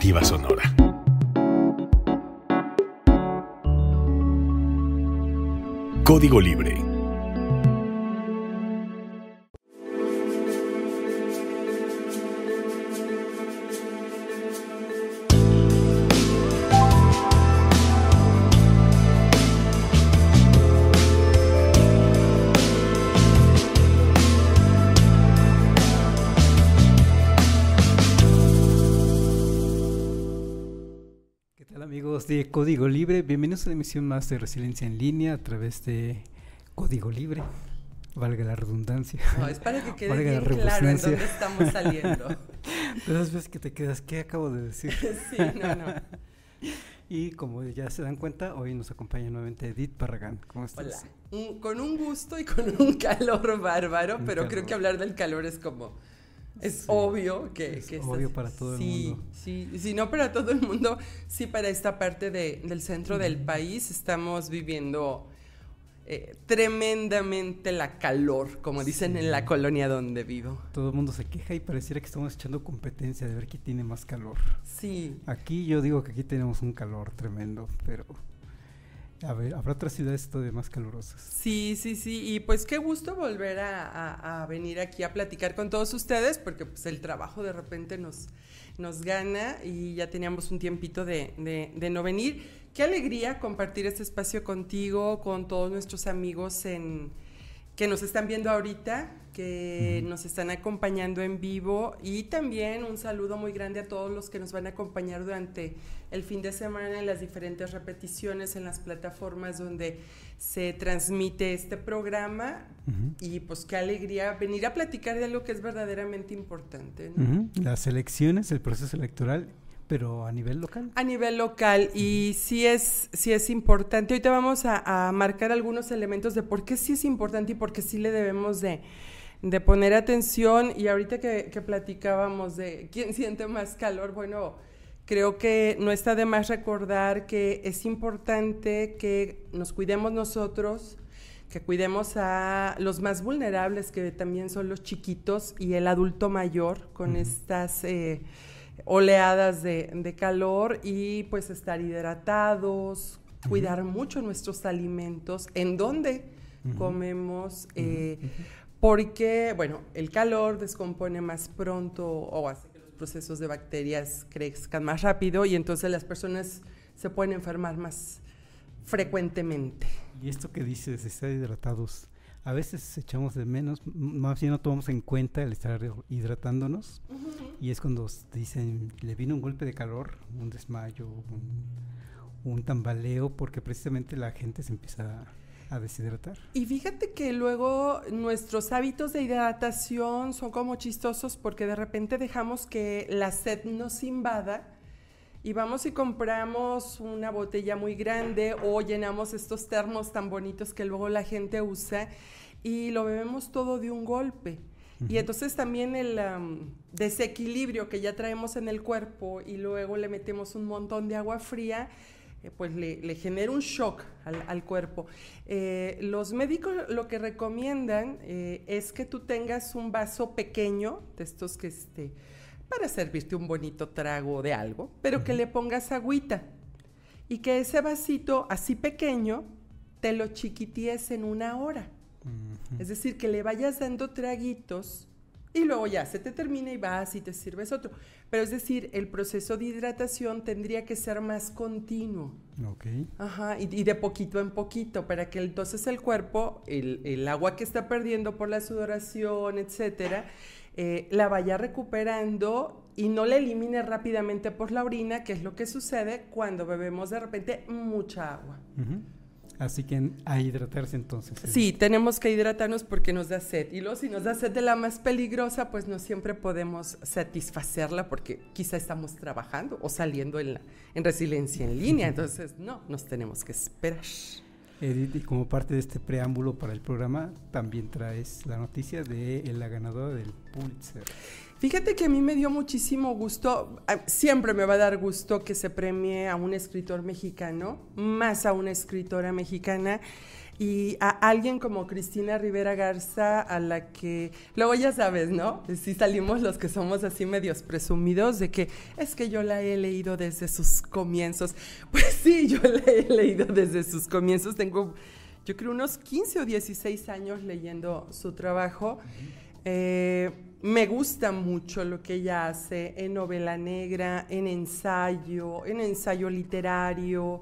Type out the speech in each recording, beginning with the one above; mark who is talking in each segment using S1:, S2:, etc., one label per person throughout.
S1: Alternativa Sonora. Código Libre.
S2: De Código Libre, bienvenidos a una emisión más de Resiliencia en Línea a través de Código Libre, valga la redundancia.
S3: No, es para que quede bien claro en dónde estamos saliendo.
S2: De esas veces que te quedas, ¿qué acabo de decir?
S3: Sí, no.
S2: Y como ya se dan cuenta, hoy nos acompaña nuevamente Edith Barragán. ¿Cómo estás?
S3: Hola, con un gusto y con un calor bárbaro, pero creo que hablar del calor es como... Es sí, obvio que
S2: es obvio para todo el mundo.
S3: Sí, no para todo el mundo, sí para esta parte del centro del país estamos viviendo tremendamente la calor, como dicen en la colonia donde vivo.
S2: Todo el mundo se queja y pareciera que estamos echando competencia de ver quién tiene más calor.
S3: Sí.
S2: Aquí yo digo que aquí tenemos un calor tremendo, pero... A ver, habrá otras ciudades todavía más calurosas.
S3: Sí, y pues qué gusto volver a venir aquí a platicar con todos ustedes, porque pues el trabajo de repente nos gana y ya teníamos un tiempito de no venir. Qué alegría compartir este espacio contigo, con todos nuestros amigos que nos están viendo ahorita, que nos están acompañando en vivo, y también un saludo muy grande a todos los que nos van a acompañar durante el fin de semana en las diferentes repeticiones en las plataformas donde se transmite este programa. Y pues qué alegría venir a platicar de algo que es verdaderamente importante, ¿no?
S2: Las elecciones, el proceso electoral, pero a nivel local. A
S3: nivel local, y sí es importante. Ahorita vamos a marcar algunos elementos de por qué sí es importante y por qué sí le debemos de poner atención. Y ahorita que platicábamos de quién siente más calor, bueno, creo que no está de más recordar que es importante que nos cuidemos nosotros, que cuidemos a los más vulnerables, que también son los chiquitos y el adulto mayor, con estas... oleadas de calor, y pues estar hidratados, cuidar mucho nuestros alimentos, en dónde comemos, porque, bueno, el calor descompone más pronto o hace que los procesos de bacterias crezcan más rápido, y entonces las personas se pueden enfermar más frecuentemente.
S2: Y esto que dices, estar hidratados, a veces echamos de menos, más bien no tomamos en cuenta el estar hidratándonos, y es cuando dicen, le vino un golpe de calor, un desmayo, un tambaleo, porque precisamente la gente se empieza a deshidratar.
S3: Y fíjate que luego nuestros hábitos de hidratación son como chistosos, porque de repente dejamos que la sed nos invada, y vamos y compramos una botella muy grande o llenamos estos termos tan bonitos que luego la gente usa y lo bebemos todo de un golpe. Y entonces también el desequilibrio que ya traemos en el cuerpo, y luego le metemos un montón de agua fría, pues le genera un shock al cuerpo. Los médicos lo que recomiendan es que tú tengas un vaso pequeño, de estos que para servirte un bonito trago de algo, pero que le pongas agüita, y que ese vasito así pequeño te lo chiquities en 1 hora. Es decir, que le vayas dando traguitos y luego ya se te termina y vas y te sirves otro. Pero es decir, el proceso de hidratación tendría que ser más continuo.
S2: Okay.
S3: Y de poquito en poquito, para que entonces el cuerpo, el agua que está perdiendo por la sudoración, etcétera, la vaya recuperando y no la elimine rápidamente por la orina, que es lo que sucede cuando bebemos de repente mucha agua.
S2: Así que a hidratarse entonces.
S3: Sí, tenemos que hidratarnos porque nos da sed. Y luego si nos da sed de la más peligrosa, pues no siempre podemos satisfacerla, porque quizá estamos trabajando o saliendo en resiliencia en línea. Entonces, no, nos tenemos que esperar.
S2: Edith, y como parte de este preámbulo para el programa, también traes la noticia de la ganadora del Pulitzer.
S3: Fíjate que a mí me dio muchísimo gusto, siempre me va a dar gusto que se premie a un escritor mexicano, más a una escritora mexicana. y a alguien como Cristina Rivera Garza, a la que luego ya sabes, ¿no? Sí salimos los que somos así medios presumidos de que es que yo la he leído desde sus comienzos. Pues sí, yo la he leído desde sus comienzos. Tengo, yo creo, unos 15 o 16 años leyendo su trabajo. Me gusta mucho lo que ella hace en novela negra, en ensayo literario.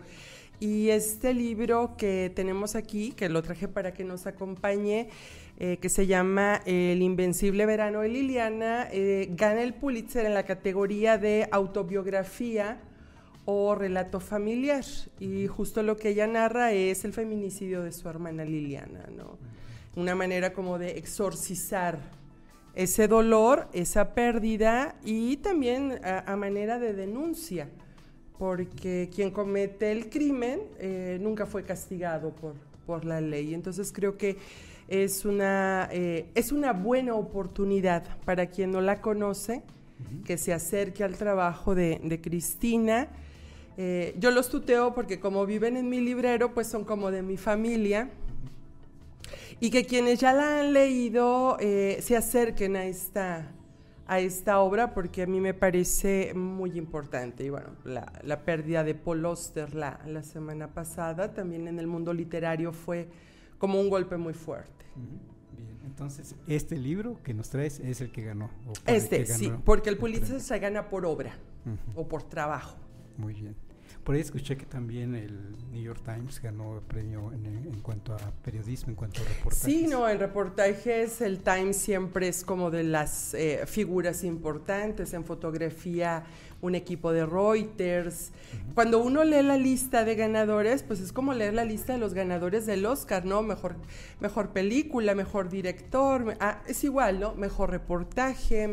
S3: Y este libro que tenemos aquí, que lo traje para que nos acompañe, que se llama El Invencible Verano de Liliana, gana el Pulitzer en la categoría de autobiografía o relato familiar. Y justo lo que ella narra es el feminicidio de su hermana Liliana, ¿no? Una manera como de exorcizar ese dolor, esa pérdida, y también a manera de denuncia, porque quien comete el crimen nunca fue castigado por la ley. Entonces creo que es una buena oportunidad para quien no la conoce, que se acerque al trabajo de Cristina. Yo los tuteo porque como viven en mi librero, pues son como de mi familia, y que quienes ya la han leído se acerquen a esta obra, porque a mí me parece muy importante. Y bueno, la pérdida de Paul Auster la semana pasada también en el mundo literario fue como un golpe muy fuerte.
S2: Bien, entonces este libro que nos traes es el que ganó.
S3: Sí, porque el Pulitzer se gana por obra o por trabajo.
S2: Muy bien. Por ahí escuché que también el New York Times ganó premio en cuanto a periodismo, en cuanto a reportajes.
S3: Sí, no, en reportajes el Times siempre es como de las figuras importantes. En fotografía, un equipo de Reuters. Cuando uno lee la lista de ganadores, pues es como leer la lista de los ganadores del Oscar, ¿no? Mejor película, mejor director, es igual, ¿no? Mejor reportaje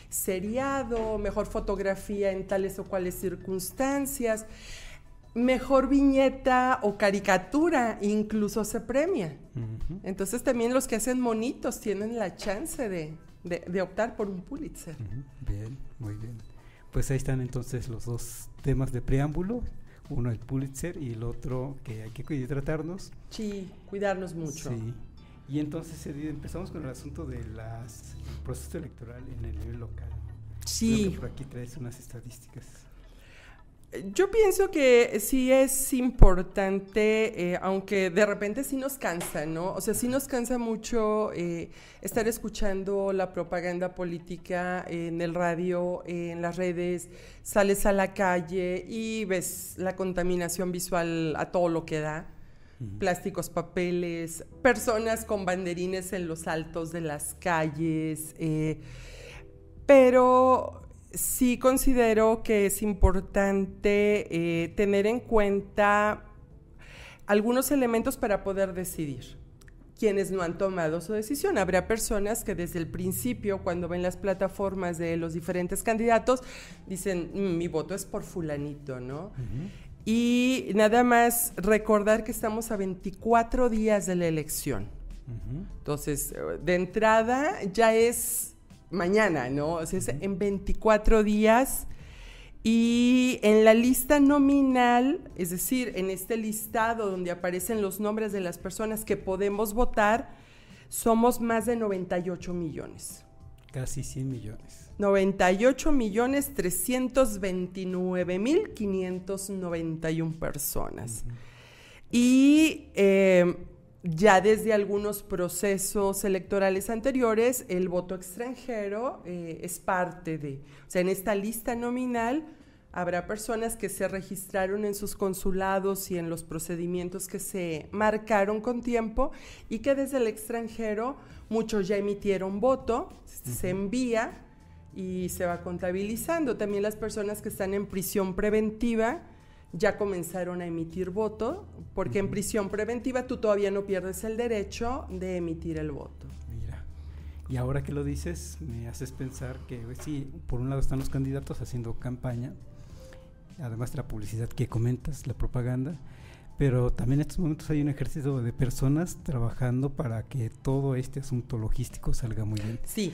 S3: seriado, mejor fotografía en tales o cuales circunstancias, mejor viñeta o caricatura incluso se premia. Entonces también los que hacen monitos tienen la chance de optar por un Pulitzer.
S2: Bien, muy bien. Pues ahí están entonces los dos temas de preámbulo, uno el Pulitzer y el otro que hay que tratarnos.
S3: Sí, cuidarnos mucho.
S2: Sí. Y entonces empezamos con el asunto del proceso electoral en el nivel local.
S3: Sí.
S2: Creo que por aquí traes unas estadísticas.
S3: Yo pienso que sí es importante, aunque de repente sí nos cansa, ¿no? O sea, sí nos cansa mucho estar escuchando la propaganda política en el radio, en las redes, sales a la calle y ves la contaminación visual a todo lo que da. Plásticos, papeles, personas con banderines en los altos de las calles, pero sí considero que es importante tener en cuenta algunos elementos para poder decidir. Quienes no han tomado su decisión, habrá personas que desde el principio, cuando ven las plataformas de los diferentes candidatos, dicen, mi voto es por fulanito, ¿no? Y nada más recordar que estamos a 24 días de la elección. Entonces, de entrada ya es mañana, ¿no? O sea, es en 24 días. Y en la lista nominal, es decir, en este listado donde aparecen los nombres de las personas que podemos votar, somos más de 98 millones.
S2: Casi 100 millones.
S3: 98.329.591 personas. Y ya desde algunos procesos electorales anteriores, el voto extranjero es parte de... O sea, en esta lista nominal habrá personas que se registraron en sus consulados y en los procedimientos que se marcaron con tiempo y que desde el extranjero muchos ya emitieron voto, se envía y se va contabilizando. También las personas que están en prisión preventiva ya comenzaron a emitir voto, porque en prisión preventiva tú todavía no pierdes el derecho de emitir el voto.
S2: Mira, y ahora que lo dices, me haces pensar que sí, por un lado están los candidatos haciendo campaña, además de la publicidad que comentas, la propaganda, pero también en estos momentos hay un ejército de personas trabajando para que todo este asunto logístico salga muy bien.
S3: Sí.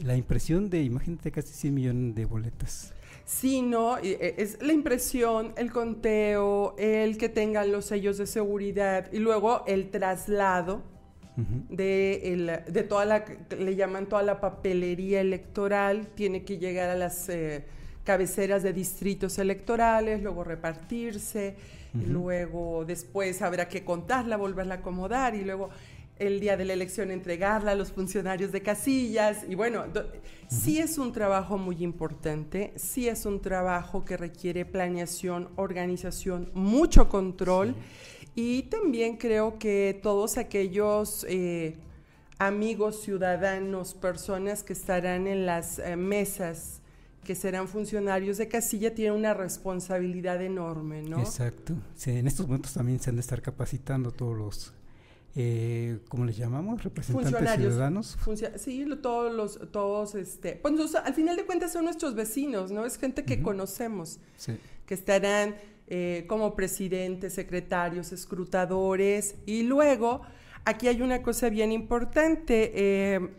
S2: La impresión de, imagínate, casi 100 millones de boletas.
S3: Sí, no, es la impresión, el conteo, el que tengan los sellos de seguridad y luego el traslado de toda la, le llaman toda la papelería electoral, tiene que llegar a las cabeceras de distritos electorales, luego repartirse, y luego después habrá que contarla, volverla a acomodar y luego el día de la elección entregarla a los funcionarios de casillas y bueno, sí es un trabajo muy importante, sí es un trabajo que requiere planeación, organización, mucho control y también creo que todos aquellos amigos, ciudadanos, personas que estarán en las mesas, que serán funcionarios de casilla, tienen una responsabilidad enorme, ¿no?
S2: Exacto. Sí, en estos momentos también se han de estar capacitando todos los, ¿cómo les llamamos? Representantes ciudadanos.
S3: Sí, todos, pues al final de cuentas son nuestros vecinos, ¿no? Es gente que conocemos, que estarán como presidentes, secretarios, escrutadores, y luego, aquí hay una cosa bien importante,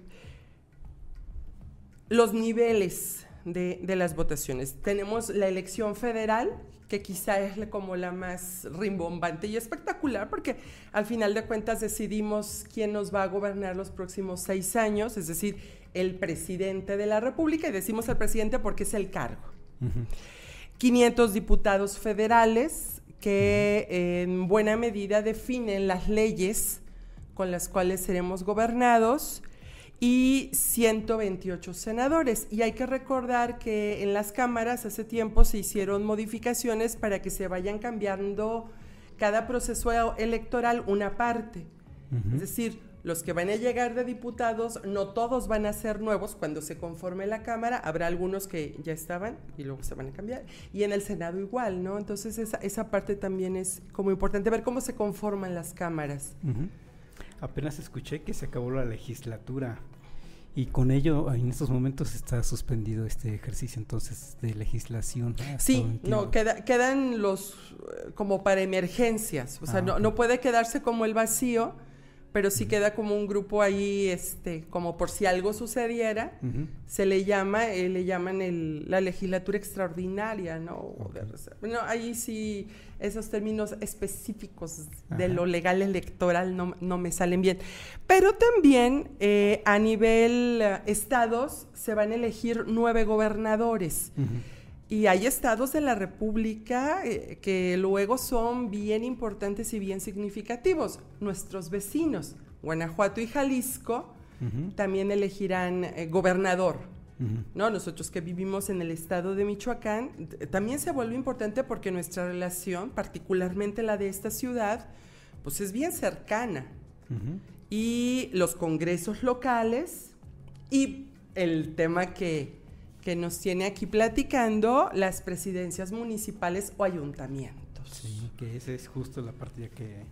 S3: los niveles de las votaciones. Tenemos la elección federal, que quizá es como la más rimbombante y espectacular, porque al final de cuentas decidimos quién nos va a gobernar los próximos 6 años, es decir, el presidente de la República, y decimos el presidente porque es el cargo. 500 diputados federales que en buena medida definen las leyes con las cuales seremos gobernados, y 128 senadores. Y hay que recordar que en las cámaras hace tiempo se hicieron modificaciones para que se vayan cambiando cada proceso electoral una parte. Es decir, los que van a llegar de diputados, no todos van a ser nuevos. Cuando se conforme la Cámara, habrá algunos que ya estaban y luego se van a cambiar. Y en el Senado igual, ¿no? Entonces esa parte también es como importante, ver cómo se conforman las cámaras.
S2: Apenas escuché que se acabó la legislatura y con ello en estos momentos está suspendido este ejercicio entonces de legislación.
S3: Sí, no, quedan los como para emergencias, o sea, no puede quedarse como el vacío, pero sí queda como un grupo ahí, como por si algo sucediera, se le llaman la legislatura extraordinaria, ¿no? Bueno, ahí sí, esos términos específicos de lo legal electoral no me salen bien. Pero también a nivel estados se van a elegir 9 gobernadores. Y hay estados de la República que luego son bien importantes y bien significativos. Nuestros vecinos, Guanajuato y Jalisco, también elegirán gobernador, ¿no? Nosotros que vivimos en el estado de Michoacán, también se vuelve importante porque nuestra relación, particularmente la de esta ciudad, pues es bien cercana. Y los congresos locales y el tema que nos tiene aquí platicando, las presidencias municipales o ayuntamientos.
S2: Sí, que esa es justo la parte ya que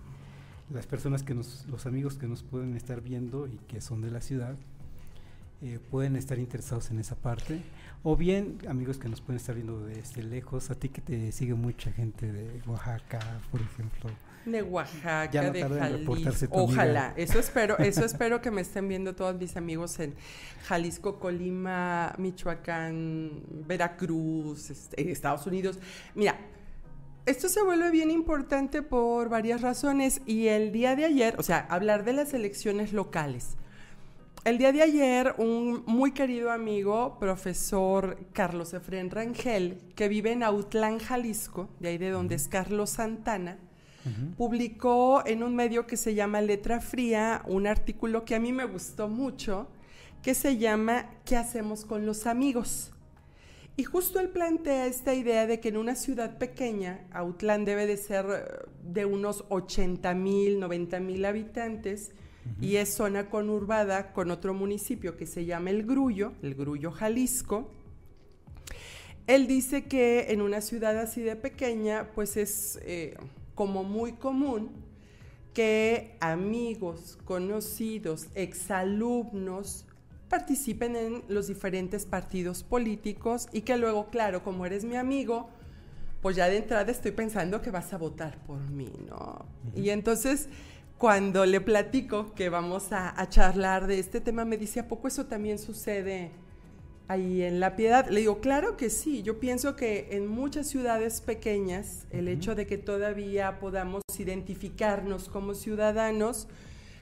S2: las personas los amigos que nos pueden estar viendo y que son de la ciudad, pueden estar interesados en esa parte, o bien amigos que nos pueden estar viendo desde lejos, a ti que te sigue mucha gente de Oaxaca, por ejemplo.
S3: De Oaxaca, de Jalisco,
S2: ojalá,
S3: eso espero que me estén viendo todos mis amigos en Jalisco, Colima, Michoacán, Veracruz, Estados Unidos. Mira, esto se vuelve bien importante por varias razones y el día de ayer, o sea, hablar de las elecciones locales. El día de ayer, un muy querido amigo, profesor Carlos Efrén Rangel, que vive en Autlán, Jalisco, de ahí de donde es Carlos Santana, publicó en un medio que se llama Letra Fría un artículo que a mí me gustó mucho, que se llama ¿Qué hacemos con los amigos? Y justo él plantea esta idea de que en una ciudad pequeña, Autlán debe de ser de unos 80,000, 90,000 habitantes, y es zona conurbada con otro municipio que se llama El Grullo, Jalisco. Él dice que en una ciudad así de pequeña, pues es como muy común que amigos, conocidos, exalumnos participen en los diferentes partidos políticos y que luego, claro, como eres mi amigo, pues ya de entrada estoy pensando que vas a votar por mí, ¿no? Y entonces, cuando le platico que vamos a charlar de este tema, me dice, ¿a poco eso también sucede ahí en La Piedad? Le digo, claro que sí. Yo pienso que en muchas ciudades pequeñas, el hecho de que todavía podamos identificarnos como ciudadanos,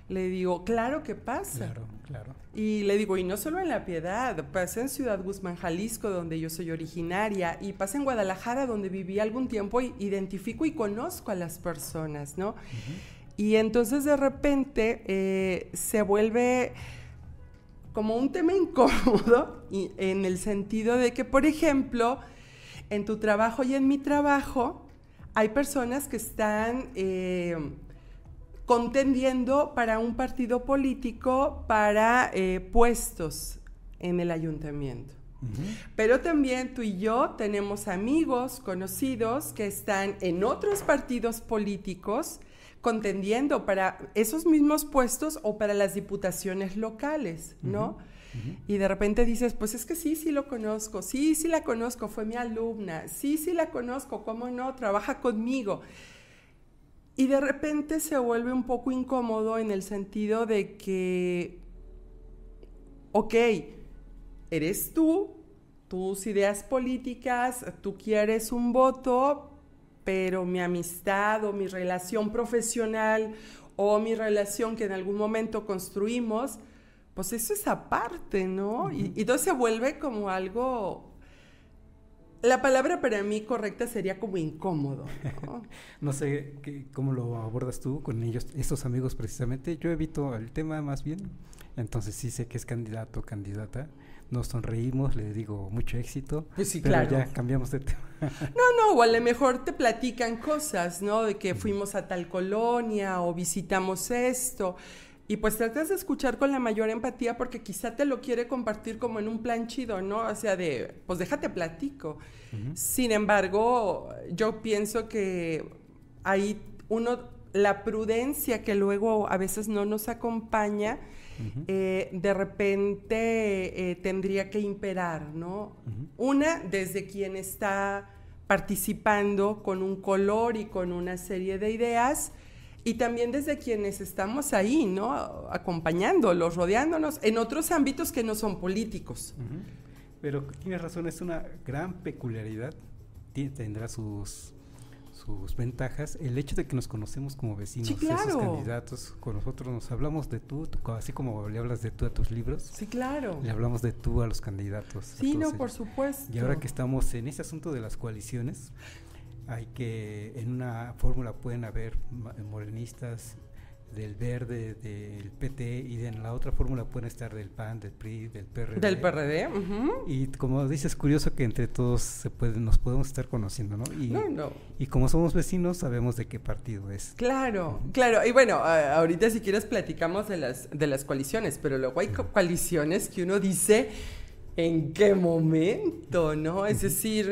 S3: le digo, claro que pasa.
S2: Claro.
S3: Y le digo, y no solo en La Piedad, pasa en Ciudad Guzmán, Jalisco, donde yo soy originaria, y pasa en Guadalajara, donde viví algún tiempo, y identifico y conozco a las personas, ¿no? Y entonces de repente se vuelve como un tema incómodo, y en el sentido de que, por ejemplo, en tu trabajo y en mi trabajo, hay personas que están contendiendo para un partido político para puestos en el ayuntamiento. Pero también tú y yo tenemos amigos, conocidos, que están en otros partidos políticos contendiendo para esos mismos puestos o para las diputaciones locales, ¿no? Y de repente dices, pues es que sí lo conozco, sí la conozco, fue mi alumna, sí la conozco, ¿cómo no? Trabaja conmigo. Y de repente se vuelve un poco incómodo en el sentido de que, ok, eres tú, tus ideas políticas, tú quieres un voto, pero mi amistad o mi relación profesional o mi relación que en algún momento construimos, pues eso es aparte, ¿no? Y entonces se vuelve como algo... La palabra para mí correcta sería como incómodo, ¿no?
S2: No sé cómo lo abordas tú con ellos, estos amigos precisamente. Yo evito el tema más bien, entonces sí sé que es candidato o candidata. Nos sonreímos, le digo mucho éxito,
S3: pues sí,
S2: pero
S3: claro.
S2: Ya cambiamos de tema.
S3: No, o a lo mejor te platican cosas, ¿no? De que fuimos a tal colonia o visitamos esto. Y pues tratas de escuchar con la mayor empatía porque quizá te lo quiere compartir como en un plan chido, ¿no? O sea, pues déjate platico. Sin embargo, yo pienso que hay la prudencia que luego a veces no nos acompaña, de repente tendría que imperar, ¿no? Una, desde quien está participando con un color y con una serie de ideas, y también desde quienes estamos ahí, ¿no? Acompañándolos, rodeándonos en otros ámbitos que no son políticos.
S2: Pero tienes razón, es una gran peculiaridad, tendrá sus ventajas, el hecho de que nos conocemos como vecinos,
S3: sí, claro.
S2: Esos candidatos, con nosotros nos hablamos de tú, así como le hablas de tú a tus libros.
S3: Sí, claro.
S2: Le hablamos de tú a los candidatos.
S3: Sí, no, por supuesto.
S2: Y ahora que estamos en ese asunto de las coaliciones, hay que, en una fórmula pueden haber morenistas del Verde, del PT, y en la otra fórmula pueden estar del PAN, del PRI, del PRD.
S3: Del PRD,
S2: Y como dices, curioso que entre todos nos podemos estar conociendo, ¿no? Y como somos vecinos, sabemos de qué partido es.
S3: Claro. Y bueno, ahorita si quieres platicamos de las coaliciones, pero luego hay coaliciones que uno dice, ¿en qué momento, no? Es decir...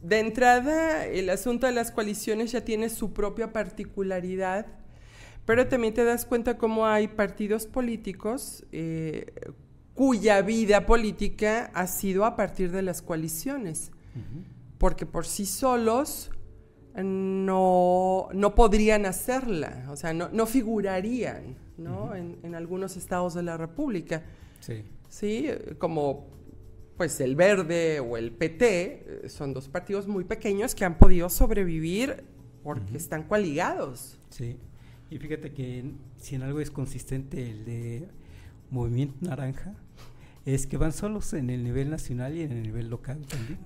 S3: de entrada, el asunto de las coaliciones ya tiene su propia particularidad, pero también te das cuenta cómo hay partidos políticos cuya vida política ha sido a partir de las coaliciones, porque por sí solos no podrían hacerla, o sea, no figurarían, ¿no? En algunos estados de la República. Sí, como... pues el Verde o el PT son dos partidos muy pequeños que han podido sobrevivir porque están coaligados.
S2: Sí, y fíjate que si en algo es consistente el de Movimiento Naranja, es que van solos en el nivel nacional y en el nivel local también.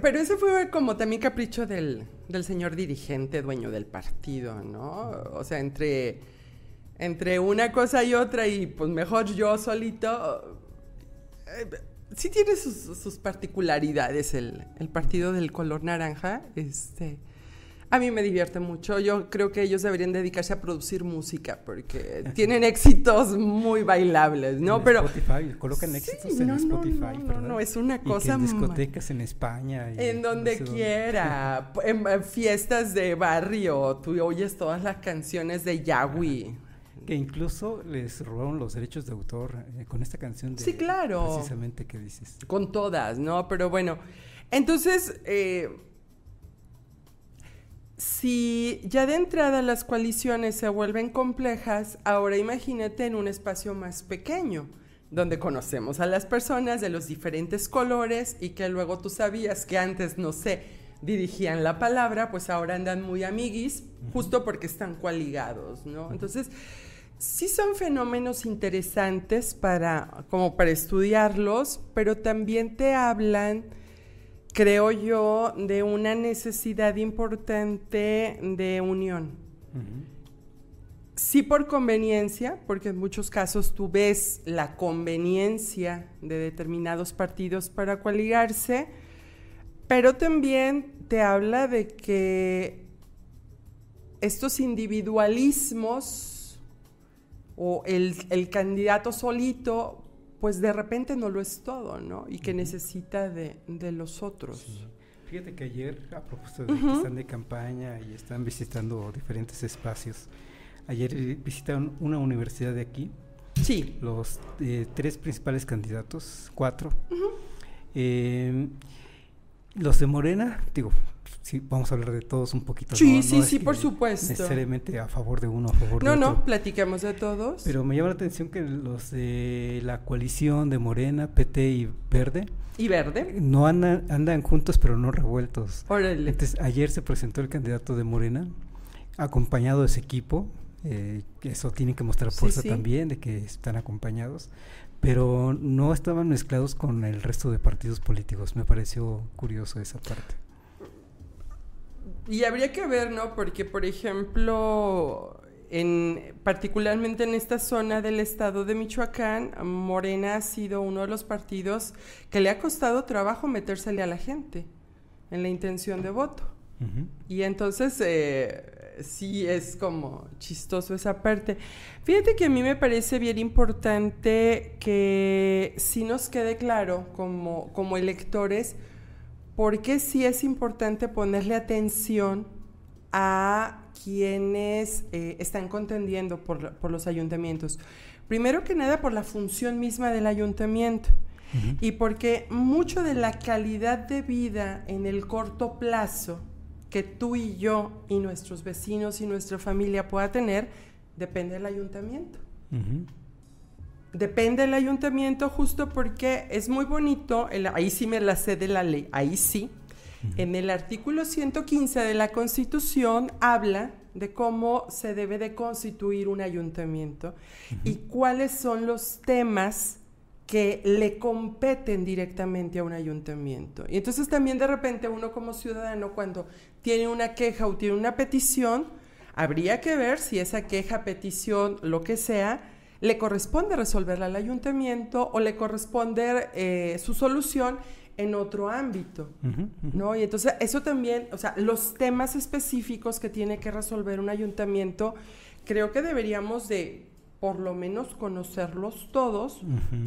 S3: Pero ese fue como también capricho del señor dirigente, dueño del partido, ¿no? O sea, entre una cosa y otra, y pues mejor yo solito... sí tiene sus particularidades el partido del color naranja. A mí me divierte mucho. Yo creo que ellos deberían dedicarse a producir música porque tienen éxitos muy bailables, ¿no?
S2: Pero Spotify, colocan éxitos en Spotify, ¿verdad?
S3: No, es una cosa...
S2: Y que en discotecas en España.
S3: En donde quiera. En fiestas de barrio, tú oyes todas las canciones de Yahweh,
S2: Que incluso les robaron los derechos de autor con esta canción de...
S3: Sí, claro.
S2: Precisamente que dices.
S3: Con todas, ¿no? Pero bueno, entonces, si ya de entrada las coaliciones se vuelven complejas, ahora imagínate en un espacio más pequeño, donde conocemos a las personas de los diferentes colores y que luego tú sabías que antes, no sé, dirigían la palabra, pues ahora andan muy amiguis, justo porque están coaligados, ¿no? Entonces, sí son fenómenos interesantes como para estudiarlos, pero también te hablan, creo yo, de una necesidad importante de unión. Sí por conveniencia, porque en muchos casos tú ves la conveniencia de determinados partidos para coaligarse, pero también te habla de que estos individualismos o el candidato solito, pues de repente no lo es todo, ¿no? Y que necesita de los otros.
S2: Sí. Fíjate que ayer, a propósito de que están de campaña y están visitando diferentes espacios, ayer visitaron una universidad de aquí.
S3: Sí.
S2: Los 3 principales candidatos, 4. Los de Morena, digo, sí, vamos a hablar de todos un poquito.
S3: Sí,
S2: no
S3: sí, por supuesto.
S2: Necesariamente a favor de uno, a favor de otro.
S3: No, platiquemos de todos.
S2: Pero me llama la atención que los de la coalición de Morena, PT y Verde.
S3: ¿Y Verde?
S2: No andan juntos, pero no revueltos.
S3: Órale.
S2: Entonces, ayer se presentó el candidato de Morena, acompañado de ese equipo. Que eso tiene que mostrar fuerza también, de que están acompañados, pero no estaban mezclados con el resto de partidos políticos. Me pareció curioso esa parte.
S3: Y habría que ver, ¿no? Porque, por ejemplo, particularmente en esta zona del estado de Michoacán, Morena ha sido uno de los partidos que le ha costado trabajo metérsele a la gente en la intención de voto. Y entonces sí es como chistoso esa parte. Fíjate que a mí me parece bien importante que sí nos quede claro como electores por qué sí es importante ponerle atención a quienes están contendiendo por los ayuntamientos. Primero que nada por la función misma del ayuntamiento. Y porque mucho de la calidad de vida en el corto plazo que tú y yo y nuestros vecinos y nuestra familia pueda tener, depende del ayuntamiento. Depende del ayuntamiento justo porque es muy bonito, ahí sí me la sé de la ley, ahí sí. En el artículo 115 de la Constitución habla de cómo se debe de constituir un ayuntamiento y cuáles son los temas que le competen directamente a un ayuntamiento. Y entonces también de repente uno como ciudadano cuando tiene una queja o tiene una petición, habría que ver si esa queja, petición, lo que sea, le corresponde resolverla al ayuntamiento o le corresponde su solución en otro ámbito, ¿no? Y entonces eso también, o sea, los temas específicos que tiene que resolver un ayuntamiento, creo que deberíamos de por lo menos conocerlos todos,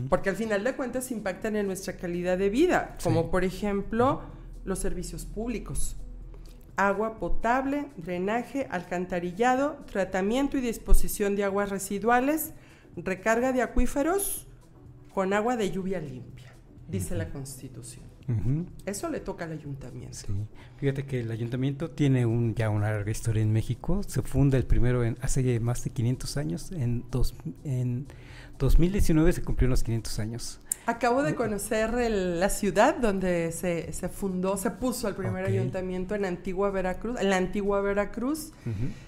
S3: porque al final de cuentas impactan en nuestra calidad de vida, como por ejemplo los servicios públicos, agua potable, drenaje, alcantarillado, tratamiento y disposición de aguas residuales, recarga de acuíferos con agua de lluvia limpia, dice la Constitución. Eso le toca al ayuntamiento. Sí.
S2: Fíjate que el ayuntamiento tiene ya una larga historia en México. Se funda el primero hace más de 500 años. En 2019 se cumplieron los 500 años.
S3: Acabo de conocer la ciudad donde se fundó, se puso el primer ayuntamiento en la antigua Veracruz.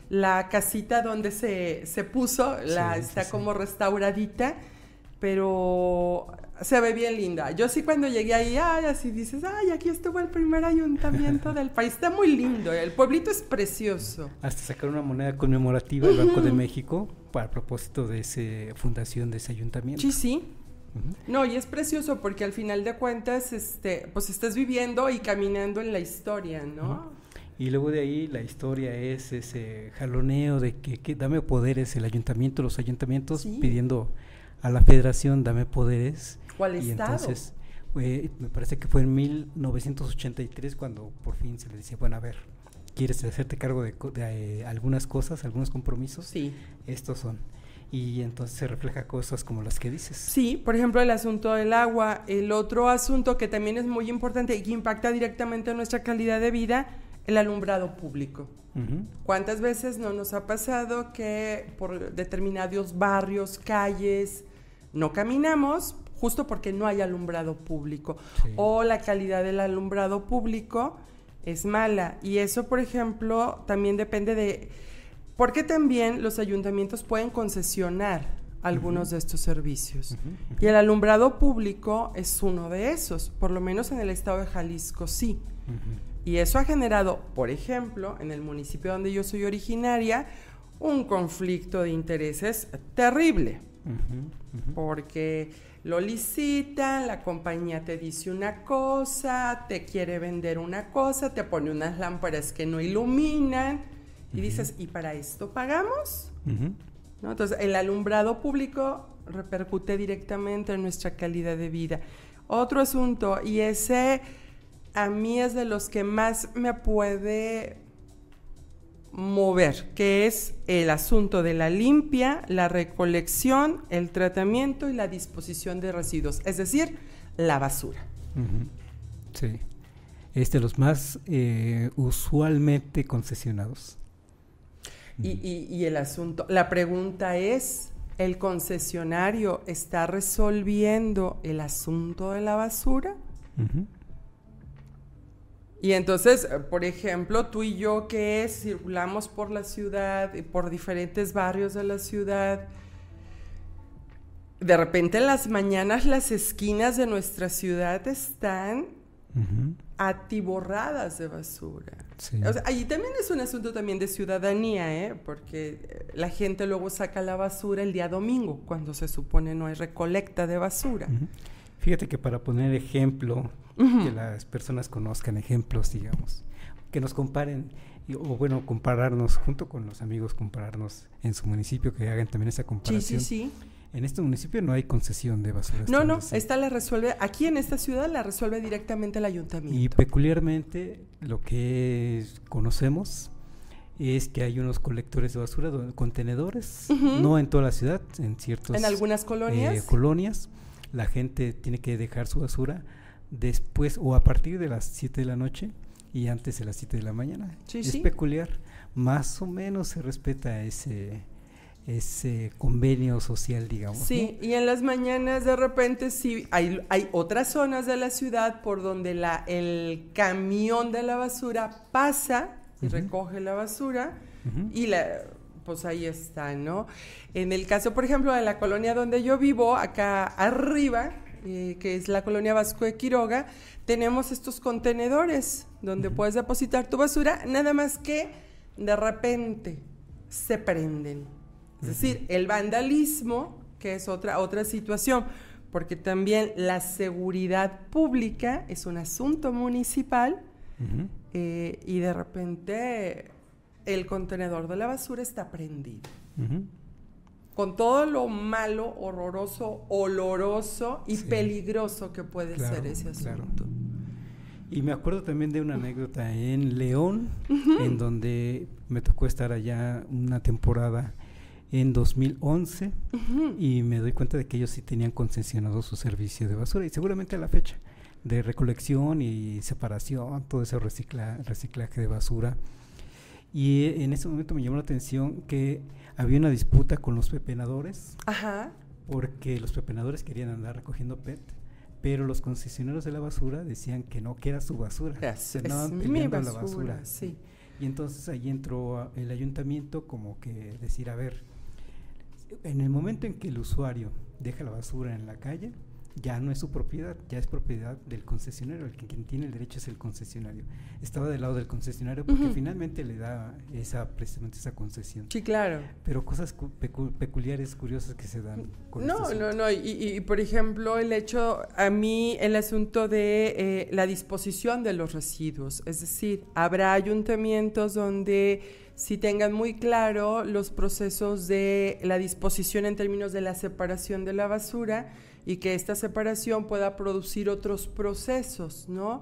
S3: La casita donde se puso está como restauradita, pero se ve bien linda. Yo sí cuando llegué ahí, así dices, aquí estuvo el primer ayuntamiento del país. Está muy lindo, el pueblito es precioso.
S2: Hasta sacar una moneda conmemorativa del Banco de México para propósito de esa fundación de ese ayuntamiento.
S3: Sí. No, y es precioso porque al final de cuentas, pues estás viviendo y caminando en la historia, ¿no?
S2: Y luego de ahí la historia es ese jaloneo de que dame poderes el ayuntamiento, los ayuntamientos pidiendo a la federación dame poderes.
S3: ¿O al Estado?
S2: Entonces, me parece que fue en 1983 cuando por fin se le decía, bueno, a ver, ¿quieres hacerte cargo de algunas cosas, algunos compromisos?
S3: Sí.
S2: Estos son. y entonces se refleja cosas como las que dices.
S3: Sí, por ejemplo, el asunto del agua. El otro asunto que también es muy importante y que impacta directamente en nuestra calidad de vida, el alumbrado público. ¿Cuántas veces no nos ha pasado que por determinados barrios, calles, no caminamos justo porque no hay alumbrado público? Sí. O la calidad del alumbrado público es mala. Y eso, por ejemplo, también depende de... Porque también los ayuntamientos pueden concesionar algunos de estos servicios. Y el alumbrado público es uno de esos, por lo menos en el estado de Jalisco, sí. Y eso ha generado, por ejemplo, en el municipio donde yo soy originaria, un conflicto de intereses terrible. Porque lo licitan, la compañía te dice una cosa, te quiere vender una cosa, te pone unas lámparas que no iluminan, y dices, ¿y para esto pagamos? ¿No? Entonces, el alumbrado público repercute directamente en nuestra calidad de vida. Otro asunto, y ese a mí es de los que más me puede mover, que es el asunto de la limpia, la recolección, el tratamiento y la disposición de residuos, es decir, la basura.
S2: Sí, es de los más usualmente concesionados.
S3: Y el asunto, la pregunta es, ¿el concesionario está resolviendo el asunto de la basura? Y entonces, por ejemplo, tú y yo que circulamos por la ciudad, por diferentes barrios de la ciudad, de repente en las mañanas las esquinas de nuestra ciudad están atiborradas de basura. Sí. O sea, allí también es un asunto también de ciudadanía, porque la gente luego saca la basura el día domingo, cuando se supone no hay recolecta de basura.
S2: Fíjate que para poner ejemplo, que las personas conozcan ejemplos, digamos, que nos comparen, o bueno, compararnos junto con los amigos, compararnos en su municipio, que hagan también esa comparación.
S3: Sí.
S2: En este municipio no hay concesión de basura.
S3: No, esta la resuelve, aquí en esta ciudad la resuelve directamente el ayuntamiento.
S2: Y peculiarmente lo que conocemos es que hay unos colectores de basura, contenedores, no en toda la ciudad, en ciertos...
S3: En algunas colonias.
S2: Colonias, la gente tiene que dejar su basura después o a partir de las 7 de la noche y antes de las 7 de la mañana. Es peculiar, más o menos se respeta ese convenio social, digamos.
S3: Sí,
S2: ¿no?
S3: Y en las mañanas de repente sí, hay otras zonas de la ciudad por donde el camión de la basura pasa y recoge la basura y pues ahí está, ¿no? En el caso, por ejemplo, de la colonia donde yo vivo, acá arriba, que es la colonia Vasco de Quiroga, tenemos estos contenedores donde puedes depositar tu basura, nada más que de repente se prenden. Es decir, el vandalismo, que es otra situación, porque también la seguridad pública es un asunto municipal y de repente el contenedor de la basura está prendido. Con todo lo malo, horroroso, oloroso y peligroso que puede ser ese asunto.
S2: Claro. Y me acuerdo también de una anécdota en León, en donde me tocó estar allá una temporada en 2011 y me doy cuenta de que ellos sí tenían concesionado su servicio de basura y seguramente a la fecha de recolección y separación, todo ese reciclaje de basura. Y en ese momento me llamó la atención que había una disputa con los pepenadores, porque los pepenadores querían andar recogiendo PET, pero los concesionarios de la basura decían que no, que era su basura, se andaban peleando la basura. Sí. Y entonces ahí entró el ayuntamiento como que decir, a ver, en el momento en que el usuario deja la basura en la calle, ya no es su propiedad, ya es propiedad del concesionario, quien tiene el derecho es el concesionario. Estaba del lado del concesionario porque finalmente le da precisamente esa concesión.
S3: Sí, claro.
S2: Pero cosas peculiares, curiosas que se dan con
S3: No, y por ejemplo el asunto de la disposición de los residuos, es decir, habrá ayuntamientos donde sí tengan muy claro los procesos de la disposición en términos de la separación de la basura y que esta separación pueda producir otros procesos, ¿no?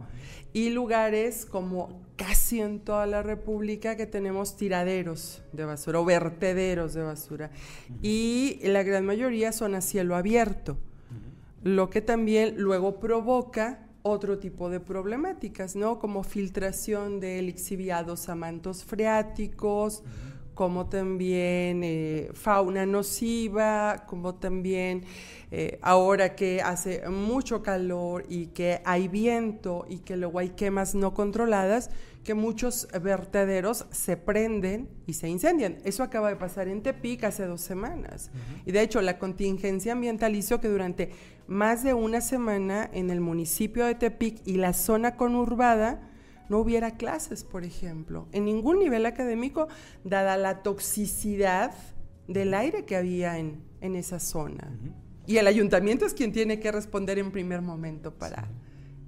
S3: Y lugares como casi en toda la República que tenemos tiraderos de basura o vertederos de basura y la gran mayoría son a cielo abierto, lo que también luego provoca otro tipo de problemáticas, ¿no? Como filtración de lixiviados a mantos freáticos, como también fauna nociva, como también ahora que hace mucho calor y que hay viento y que luego hay quemas no controladas, que muchos vertederos se prenden y se incendian. Eso acaba de pasar en Tepic hace 2 semanas. Y de hecho, la contingencia ambiental hizo que durante más de una semana en el municipio de Tepic y la zona conurbada no hubiera clases, por ejemplo, en ningún nivel académico, dada la toxicidad del aire que había en esa zona. Y el ayuntamiento es quien tiene que responder en primer momento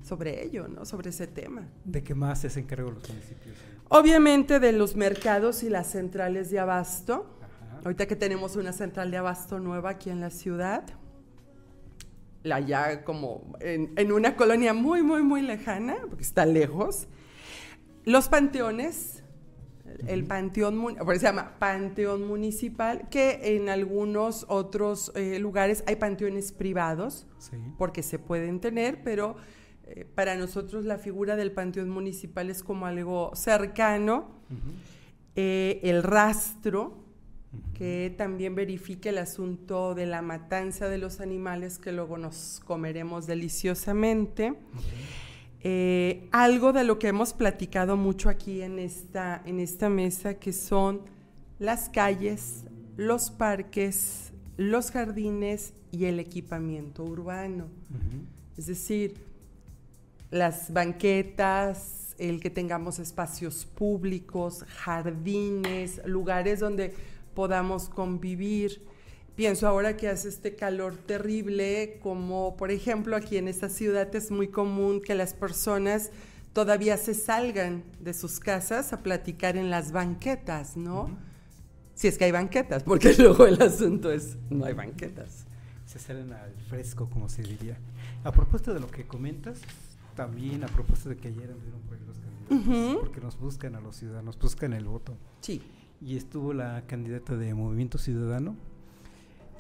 S3: sobre ello, ¿no? Sobre ese tema.
S2: ¿De qué más se encargan los municipios?
S3: Obviamente de los mercados y las centrales de abasto. Ahorita que tenemos una central de abasto nueva aquí en la ciudad, ya como en una colonia muy, muy, muy lejana, porque está lejos. Los panteones, el panteón, porque se llama Panteón Municipal, que en algunos otros lugares hay panteones privados, sí, porque se pueden tener, pero para nosotros la figura del Panteón Municipal es como algo cercano. El rastro, que también verifique el asunto de la matanza de los animales que luego nos comeremos deliciosamente. Algo de lo que hemos platicado mucho aquí en esta mesa, que son las calles, los parques, los jardines y el equipamiento urbano. Es decir, las banquetas, el que tengamos espacios públicos, jardines, lugares donde podamos convivir. Pienso ahora que hace este calor terrible, como por ejemplo aquí en esta ciudad es muy común que las personas todavía se salgan de sus casas a platicar en las banquetas, ¿no? Si es que hay banquetas, porque luego el asunto es, no hay banquetas.
S2: Se salen al fresco, como se diría. A propósito de lo que comentas, también a propósito de que ayer anduvieron por ahí los candidatos, porque nos buscan a los ciudadanos, buscan el voto.
S3: Sí.
S2: Y estuvo la candidata de Movimiento Ciudadano.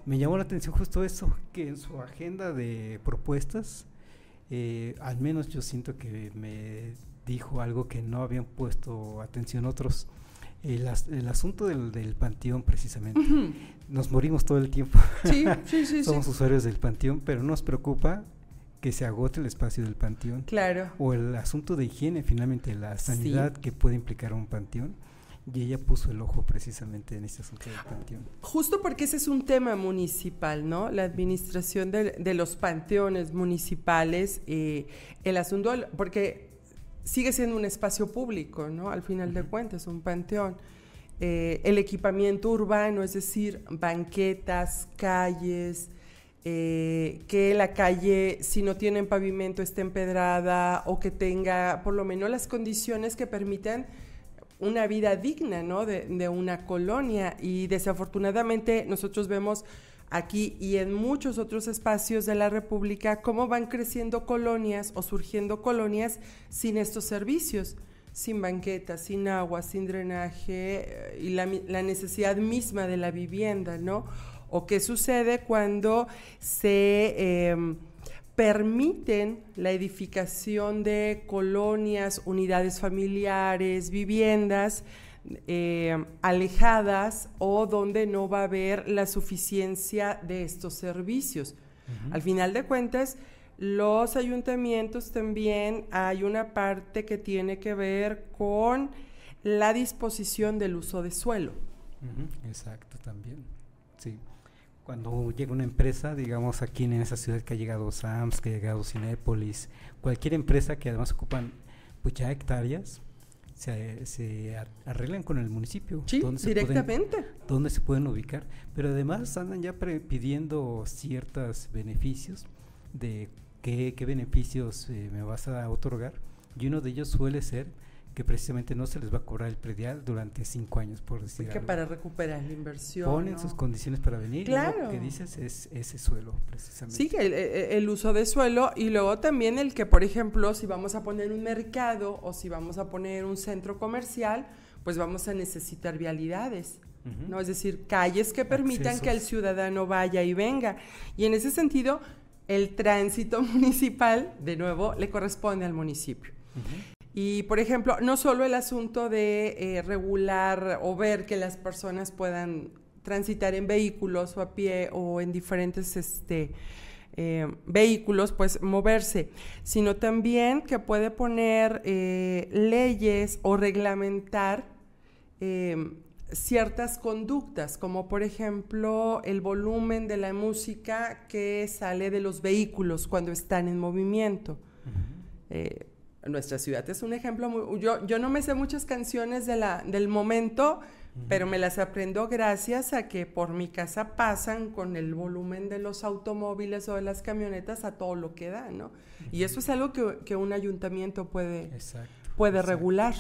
S2: Me llamó la atención justo eso, que en su agenda de propuestas, al menos yo siento que me dijo algo que no habían puesto atención otros, el asunto del panteón precisamente. Nos morimos todo el tiempo, sí, somos usuarios del panteón, pero nos preocupa que se agote el espacio del panteón.
S3: Claro.
S2: O el asunto de higiene, finalmente, la sanidad que puede implicar un panteón. Y ella puso el ojo precisamente en este asunto del panteón.
S3: Justo porque ese es un tema municipal, ¿no? La administración de los panteones municipales, el asunto, porque sigue siendo un espacio público, ¿no? Al final de cuentas, un panteón. El equipamiento urbano, es decir, banquetas, calles, que la calle, si no tiene pavimento, esté empedrada o que tenga por lo menos las condiciones que permitan una vida digna, ¿no? de una colonia. Y desafortunadamente nosotros vemos aquí y en muchos otros espacios de la República cómo van creciendo colonias o surgiendo colonias sin estos servicios, sin banquetas, sin agua, sin drenaje y la necesidad misma de la vivienda, ¿no? O qué sucede cuando se permiten la edificación de colonias, unidades familiares, viviendas alejadas o donde no va a haber la suficiencia de estos servicios. Al final de cuentas, los ayuntamientos también hay una parte que tiene que ver con la disposición del uso de suelo.
S2: Exacto, también, sí. Cuando llega una empresa, digamos aquí en esa ciudad que ha llegado Sams, que ha llegado Cinépolis, cualquier empresa que además ocupan pues ya hectáreas, se arreglan con el municipio.
S3: Sí, directamente.
S2: ¿Dónde se pueden ubicar? Pero además andan ya pidiendo ciertos beneficios de qué beneficios me vas a otorgar, y uno de ellos suele ser que precisamente no se les va a cobrar el predial durante 5 años, por decir
S3: Que
S2: algo.
S3: para recuperar la inversión.
S2: Ponen
S3: ¿no?
S2: sus condiciones para venir,
S3: Claro.
S2: y lo que dices es ese suelo, precisamente.
S3: Sí, el uso de suelo, y luego también el que, por ejemplo, si vamos a poner un mercado o si vamos a poner un centro comercial, pues vamos a necesitar vialidades,
S2: Ujú.
S3: ¿no? Es decir, calles que permitan que el
S2: Accesos.
S3: ciudadano vaya y venga. Y en ese sentido, el tránsito municipal, de nuevo, le corresponde al municipio.
S2: Ujú.
S3: Y, por ejemplo, no solo el asunto de regular o ver que las personas puedan transitar en vehículos o a pie o en diferentes vehículos, pues moverse, sino también que puede poner leyes o reglamentar ciertas conductas, como por ejemplo el volumen de la música que sale de los vehículos cuando están en movimiento. Nuestra ciudad es un ejemplo yo no me sé muchas canciones del momento, pero me las aprendo gracias a que por mi casa pasan con el volumen de los automóviles o de las camionetas a todo lo que da, ¿no? Y eso es algo que un ayuntamiento puede regular.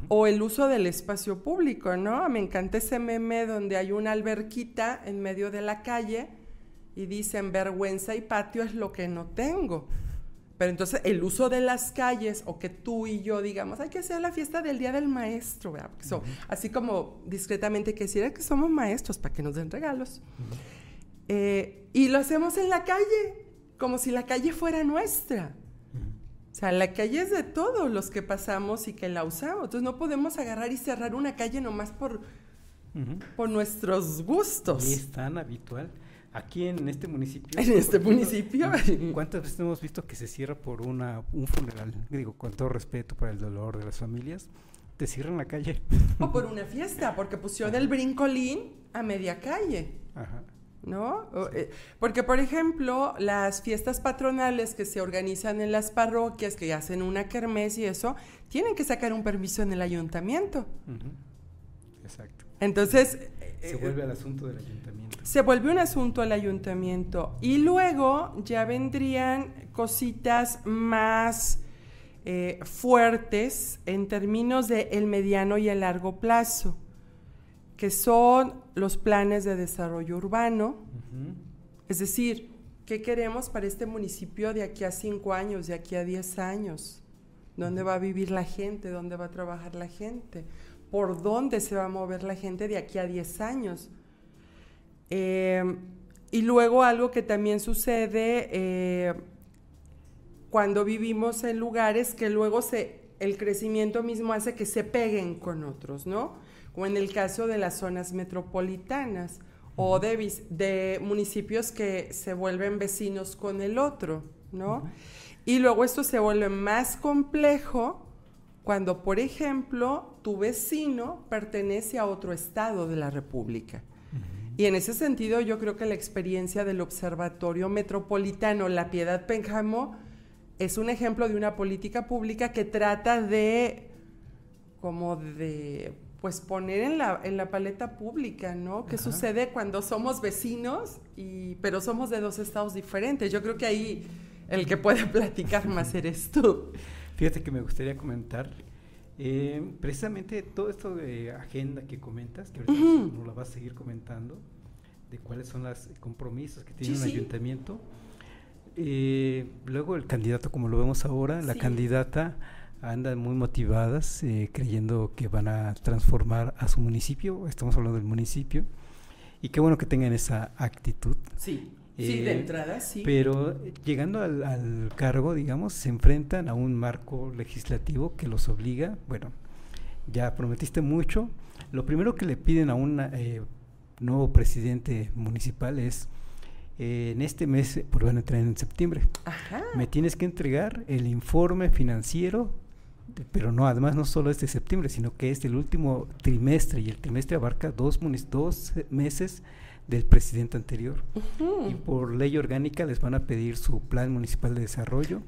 S3: O el uso del espacio público, ¿no? Me encanta ese meme donde hay una alberquita en medio de la calle y dicen vergüenza y patio es lo que no tengo. Pero entonces el uso de las calles, o que tú y yo digamos, hay que hacer la fiesta del Día del Maestro, ¿verdad? Porque así como discretamente que decir que somos maestros para que nos den regalos. Y lo hacemos en la calle, como si la calle fuera nuestra. O sea, la calle es de todos los que pasamos y que la usamos. Entonces no podemos agarrar y cerrar una calle nomás por nuestros gustos.
S2: Y es tan habitual. Aquí en este municipio.
S3: En este municipio.
S2: ¿Cuántas veces hemos visto que se cierra por un funeral? Digo, con todo respeto para el dolor de las familias, te cierran la calle.
S3: O por una fiesta, porque pusieron el brincolín a media calle.
S2: Ajá.
S3: ¿No? Sí. Porque, por ejemplo, las fiestas patronales que se organizan en las parroquias, que hacen una kermés y eso, tienen que sacar un permiso en el ayuntamiento.
S2: Exacto.
S3: Entonces
S2: se vuelve al asunto del ayuntamiento.
S3: Se vuelve un asunto del ayuntamiento. Y luego ya vendrían cositas más fuertes en términos de el mediano y el largo plazo, que son los planes de desarrollo urbano. Es decir, ¿qué queremos para este municipio de aquí a 5 años, de aquí a 10 años? ¿Dónde va a vivir la gente? ¿Dónde va a trabajar la gente? ¿Por dónde se va a mover la gente de aquí a 10 años? Y luego algo que también sucede cuando vivimos en lugares que luego el crecimiento mismo hace que se peguen con otros, ¿no? O en el caso de las zonas metropolitanas o de municipios que se vuelven vecinos con el otro, ¿no? Y luego esto se vuelve más complejo cuando, por ejemplo, tu vecino pertenece a otro estado de la República. Y en ese sentido yo creo que la experiencia del Observatorio Metropolitano La Piedad Pénjamo es un ejemplo de una política pública que trata de pues poner en la paleta pública, ¿no? ¿Qué sucede cuando somos vecinos pero somos de 2 estados diferentes? Yo creo que ahí el que puede platicar más eres tú.
S2: Fíjate que me gustaría comentar precisamente todo esto de agenda que comentas, que ahorita nos la vas a seguir comentando, de cuáles son los compromisos que tiene un ayuntamiento. Luego el candidato, como lo vemos ahora, la candidata andan muy motivadas, creyendo que van a transformar a su municipio. Estamos hablando del municipio, y qué bueno que tengan esa actitud.
S3: Sí, de entrada, sí.
S2: Pero llegando al cargo, digamos, se enfrentan a un marco legislativo que los obliga. Bueno, ya prometiste mucho. Lo primero que le piden a un nuevo presidente municipal es, en este mes, pues van a entrar en septiembre, me tienes que entregar el informe financiero, pero no, además no solo este septiembre, sino que es el último trimestre, y el trimestre abarca 2 meses del presidente anterior. Y por ley orgánica les van a pedir su plan municipal de desarrollo,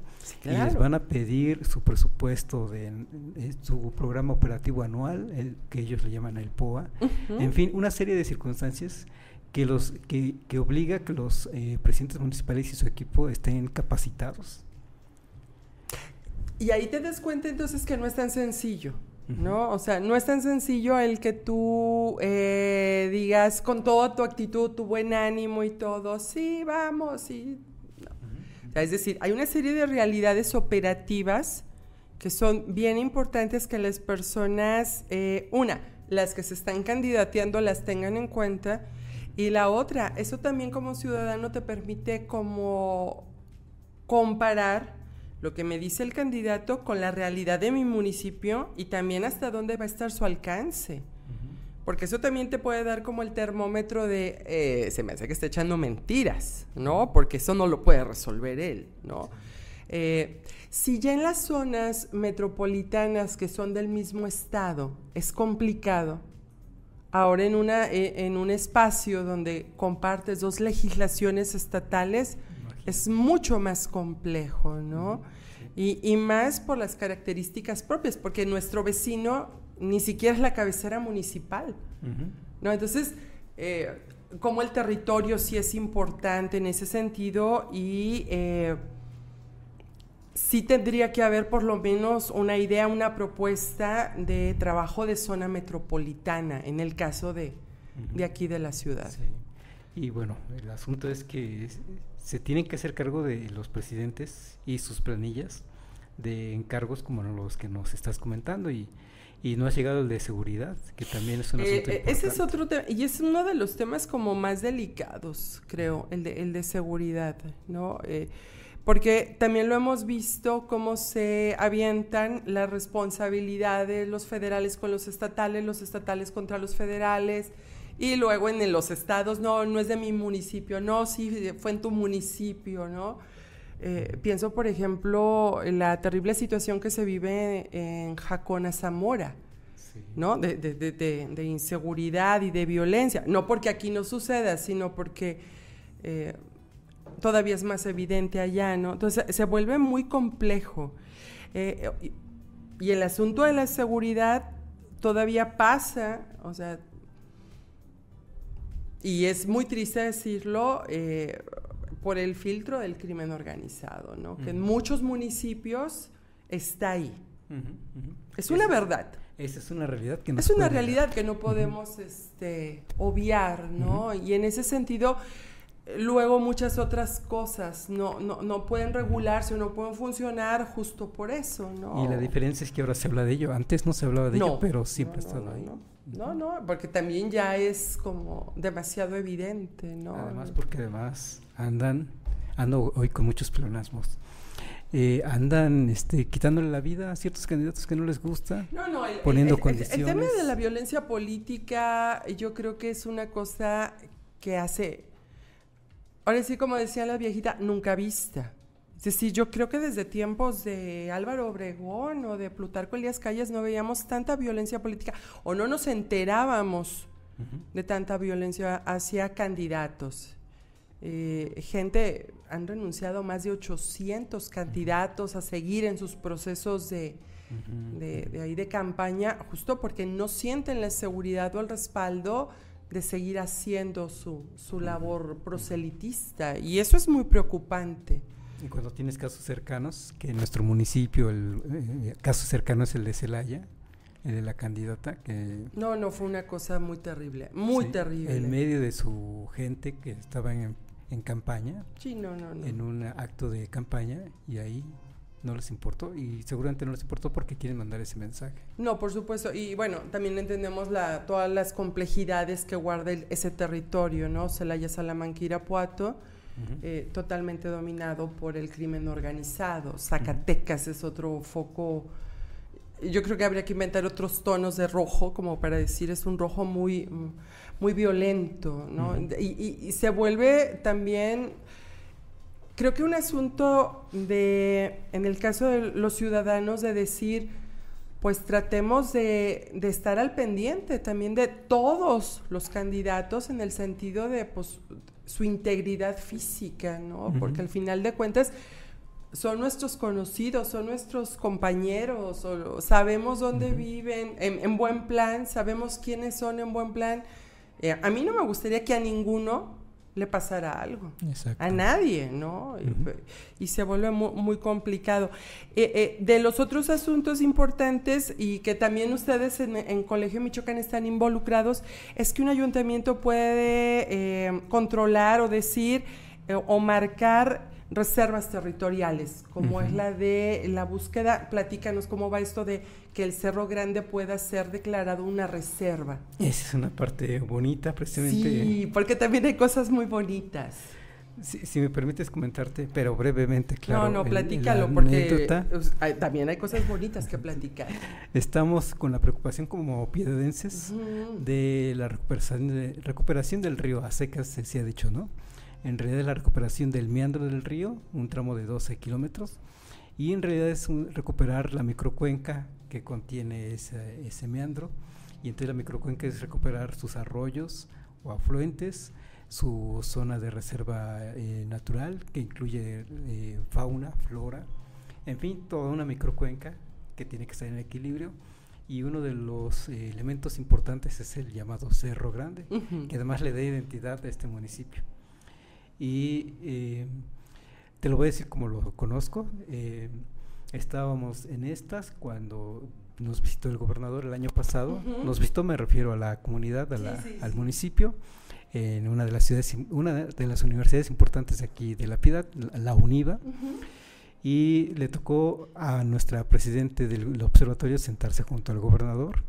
S2: y les van a pedir su presupuesto su programa operativo anual, que ellos le llaman el POA. En fin, una serie de circunstancias que obliga a que los presidentes municipales y su equipo estén capacitados.
S3: Y ahí te das cuenta entonces que no es tan sencillo, ¿no? O sea, no es tan sencillo el que tú digas con toda tu actitud, tu buen ánimo y todo, sí, vamos, sí. No. O sea, es decir, hay una serie de realidades operativas que son bien importantes que las personas, las que se están candidateando las tengan en cuenta, y la otra, eso también como ciudadano te permite como comparar lo que me dice el candidato con la realidad de mi municipio y también hasta dónde va a estar su alcance. Porque eso también te puede dar como el termómetro de, se me hace que está echando mentiras, ¿no? Porque eso no lo puede resolver él, ¿no? Si ya en las zonas metropolitanas que son del mismo estado es complicado, ahora en un espacio donde compartes dos legislaciones estatales, es mucho más complejo, ¿no? Y más por las características propias, porque nuestro vecino ni siquiera es la cabecera municipal, ¿no? Entonces, como el territorio sí es importante en ese sentido y sí tendría que haber por lo menos una idea, una propuesta de trabajo de zona metropolitana, en el caso de aquí de la ciudad.
S2: Sí. Y bueno, el asunto es que se tienen que hacer cargo de los presidentes y sus planillas de encargos como los que nos estás comentando y no ha llegado el de seguridad, que también es un asunto importante.
S3: Ese es otro tema, y es uno de los temas como más delicados, creo, el de seguridad, ¿no? Porque también lo hemos visto cómo se avientan las responsabilidades, los federales con los estatales contra los federales, y luego en los estados, no es de mi municipio, no, sí, fue en tu municipio, ¿no? Pienso, por ejemplo, en la terrible situación que se vive en Jacona, Zamora, sí, ¿no? De inseguridad y de violencia. No porque aquí no suceda, sino porque todavía es más evidente allá, ¿no? Entonces se vuelve muy complejo. Y el asunto de la seguridad todavía pasa, o sea, y es muy triste decirlo, por el filtro del crimen organizado, ¿no? Que en muchos municipios está ahí. Es una verdad.
S2: Esa es una realidad que no
S3: es una realidad que no podemos obviar, ¿no? Y en ese sentido, luego muchas otras cosas no pueden regularse o no pueden funcionar justo por eso, ¿no?
S2: Y la diferencia es que ahora se habla de ello. Antes no se hablaba de ello, pero siempre ha estado ahí.
S3: No, porque también ya es como demasiado evidente, ¿no?
S2: Además, porque ando hoy con muchos pleonasmos. Andan quitándole la vida a ciertos candidatos que no les gusta, poniendo condiciones.
S3: El tema de la violencia política yo creo que es una cosa que hace, ahora sí como decía la viejita, nunca vista. Es decir, yo creo que desde tiempos de Álvaro Obregón o de Plutarco Elías Calles no veíamos tanta violencia política o no nos enterábamos de tanta violencia hacia candidatos. Han renunciado más de 800 candidatos a seguir en sus procesos de campaña, justo porque no sienten la seguridad o el respaldo de seguir haciendo su labor proselitista, y eso es muy preocupante.
S2: Y cuando tienes casos cercanos, que en nuestro municipio el caso cercano es el de Celaya, el de la candidata que... No,
S3: fue una cosa muy terrible, muy terrible.
S2: En medio de su gente que estaba en campaña,
S3: sí, no.
S2: en un acto de campaña, y ahí no les importó, y seguramente no les importó porque quieren mandar ese mensaje.
S3: No, por supuesto, y bueno, también entendemos todas las complejidades que guarda ese territorio, ¿no? Celaya, Salamanca, Irapuato, totalmente dominado por el crimen organizado. Zacatecas es otro foco. Yo creo que habría que inventar otros tonos de rojo, como para decir, es un rojo muy, muy violento, ¿no? Y se vuelve también, creo que un asunto en el caso de los ciudadanos, de decir, pues tratemos de estar al pendiente también de todos los candidatos, en el sentido de, pues, su integridad física, ¿no? Porque al final de cuentas son nuestros conocidos, son nuestros compañeros, sabemos dónde viven en buen plan, sabemos quiénes son en buen plan. A mí no me gustaría que a ninguno le pasara algo.
S2: Exacto.
S3: A nadie, ¿no? Y se vuelve muy complicado. De los otros asuntos importantes y que también ustedes en Colegio Michoacán están involucrados, es que un ayuntamiento puede controlar o decir o marcar reservas territoriales, como es la de la búsqueda. Platícanos cómo va esto de que el Cerro Grande pueda ser declarado una reserva.
S2: Esa es una parte bonita, precisamente.
S3: Sí, porque también hay cosas muy bonitas.
S2: Si me permites comentarte, pero brevemente, claro.
S3: No, platícalo, porque también hay cosas bonitas que platicar.
S2: Estamos con la preocupación como piedadenses de la recuperación del río a secas, se ha dicho, ¿no? En realidad es la recuperación del meandro del río, un tramo de 12 kilómetros, y en realidad es recuperar la microcuenca que contiene ese meandro, y entonces la microcuenca es recuperar sus arroyos o afluentes, su zona de reserva natural, que incluye fauna, flora, en fin, toda una microcuenca que tiene que estar en equilibrio, y uno de los elementos importantes es el llamado Cerro Grande, que además le da identidad a este municipio. Y te lo voy a decir como lo conozco. Estábamos en estas cuando nos visitó el gobernador el año pasado. Nos visitó, me refiero a la comunidad, al municipio, en una de las ciudades, una de las universidades importantes de aquí de La Piedad, la UNIVA. Y le tocó a nuestra presidente del observatorio sentarse junto al gobernador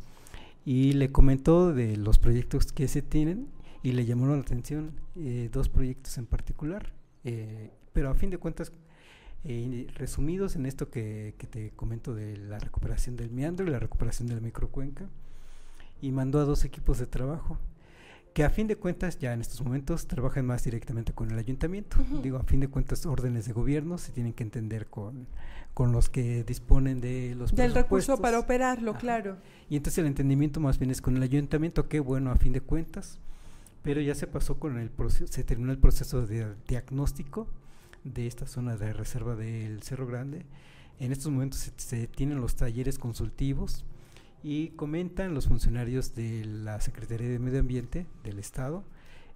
S2: y le comentó de los proyectos que se tienen. Y le llamaron la atención dos proyectos en particular, pero a fin de cuentas, resumidos en esto que te comento de la recuperación del meandro y la recuperación de la microcuenca, y mandó a 2 equipos de trabajo, que a fin de cuentas ya en estos momentos trabajan más directamente con el ayuntamiento. Digo, a fin de cuentas, órdenes de gobierno se tienen que entender con los que disponen de los
S3: del recurso
S2: presupuestos
S3: para operarlo. Claro.
S2: Y entonces el entendimiento más bien es con el ayuntamiento, que bueno, a fin de cuentas, pero ya se pasó con el proceso, se terminó el proceso de diagnóstico de esta zona de reserva del Cerro Grande. En estos momentos se tienen los talleres consultivos y comentan los funcionarios de la Secretaría de Medio Ambiente del Estado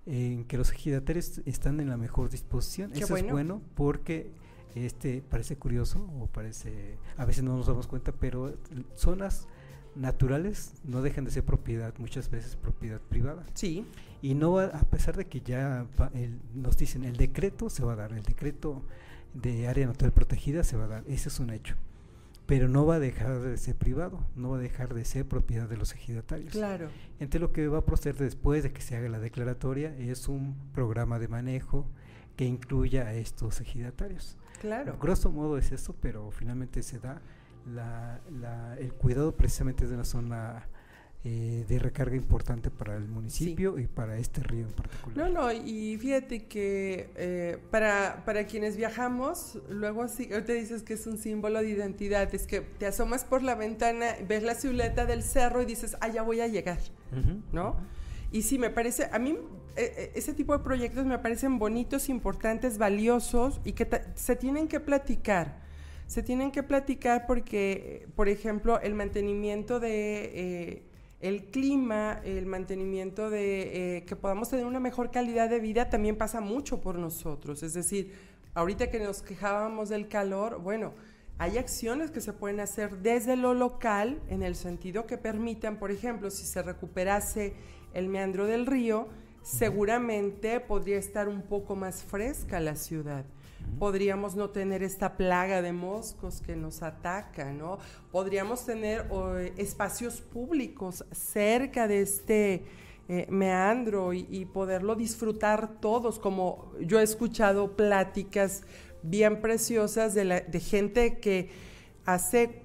S2: en que los ejidatarios están en la mejor disposición. Eso bueno. Es bueno porque parece curioso o parece, a veces no nos damos cuenta, pero zonas naturales no dejan de ser propiedad, muchas veces propiedad privada.
S3: Sí.
S2: Y no, a pesar de que ya nos dicen el decreto se va a dar, el decreto de área natural protegida se va a dar, ese es un hecho, pero no va a dejar de ser privado, no va a dejar de ser propiedad de los ejidatarios.
S3: Claro.
S2: Entonces lo que va a proceder después de que se haga la declaratoria es un programa de manejo que incluya a estos ejidatarios.
S3: Claro.
S2: Grosso modo es eso, pero finalmente se da el cuidado precisamente de una zona de recarga importante para el municipio y para este río en particular.
S3: No, y fíjate que para quienes viajamos, luego sí, te dices que es un símbolo de identidad, es que te asomas por la ventana, ves la silueta del cerro y dices, ya voy a llegar, ¿no? Y sí, me parece, a mí ese tipo de proyectos me parecen bonitos, importantes, valiosos y que se tienen que platicar. Se tienen que platicar porque, por ejemplo, el mantenimiento de el clima, el mantenimiento de que podamos tener una mejor calidad de vida también pasa mucho por nosotros. Es decir, ahorita que nos quejábamos del calor, bueno, hay acciones que se pueden hacer desde lo local en el sentido que permitan, por ejemplo, si se recuperase el meandro del río, seguramente podría estar un poco más fresca la ciudad. Podríamos no tener esta plaga de moscos que nos ataca, ¿no? Podríamos tener espacios públicos cerca de este meandro y poderlo disfrutar todos, como yo he escuchado pláticas bien preciosas de gente que hace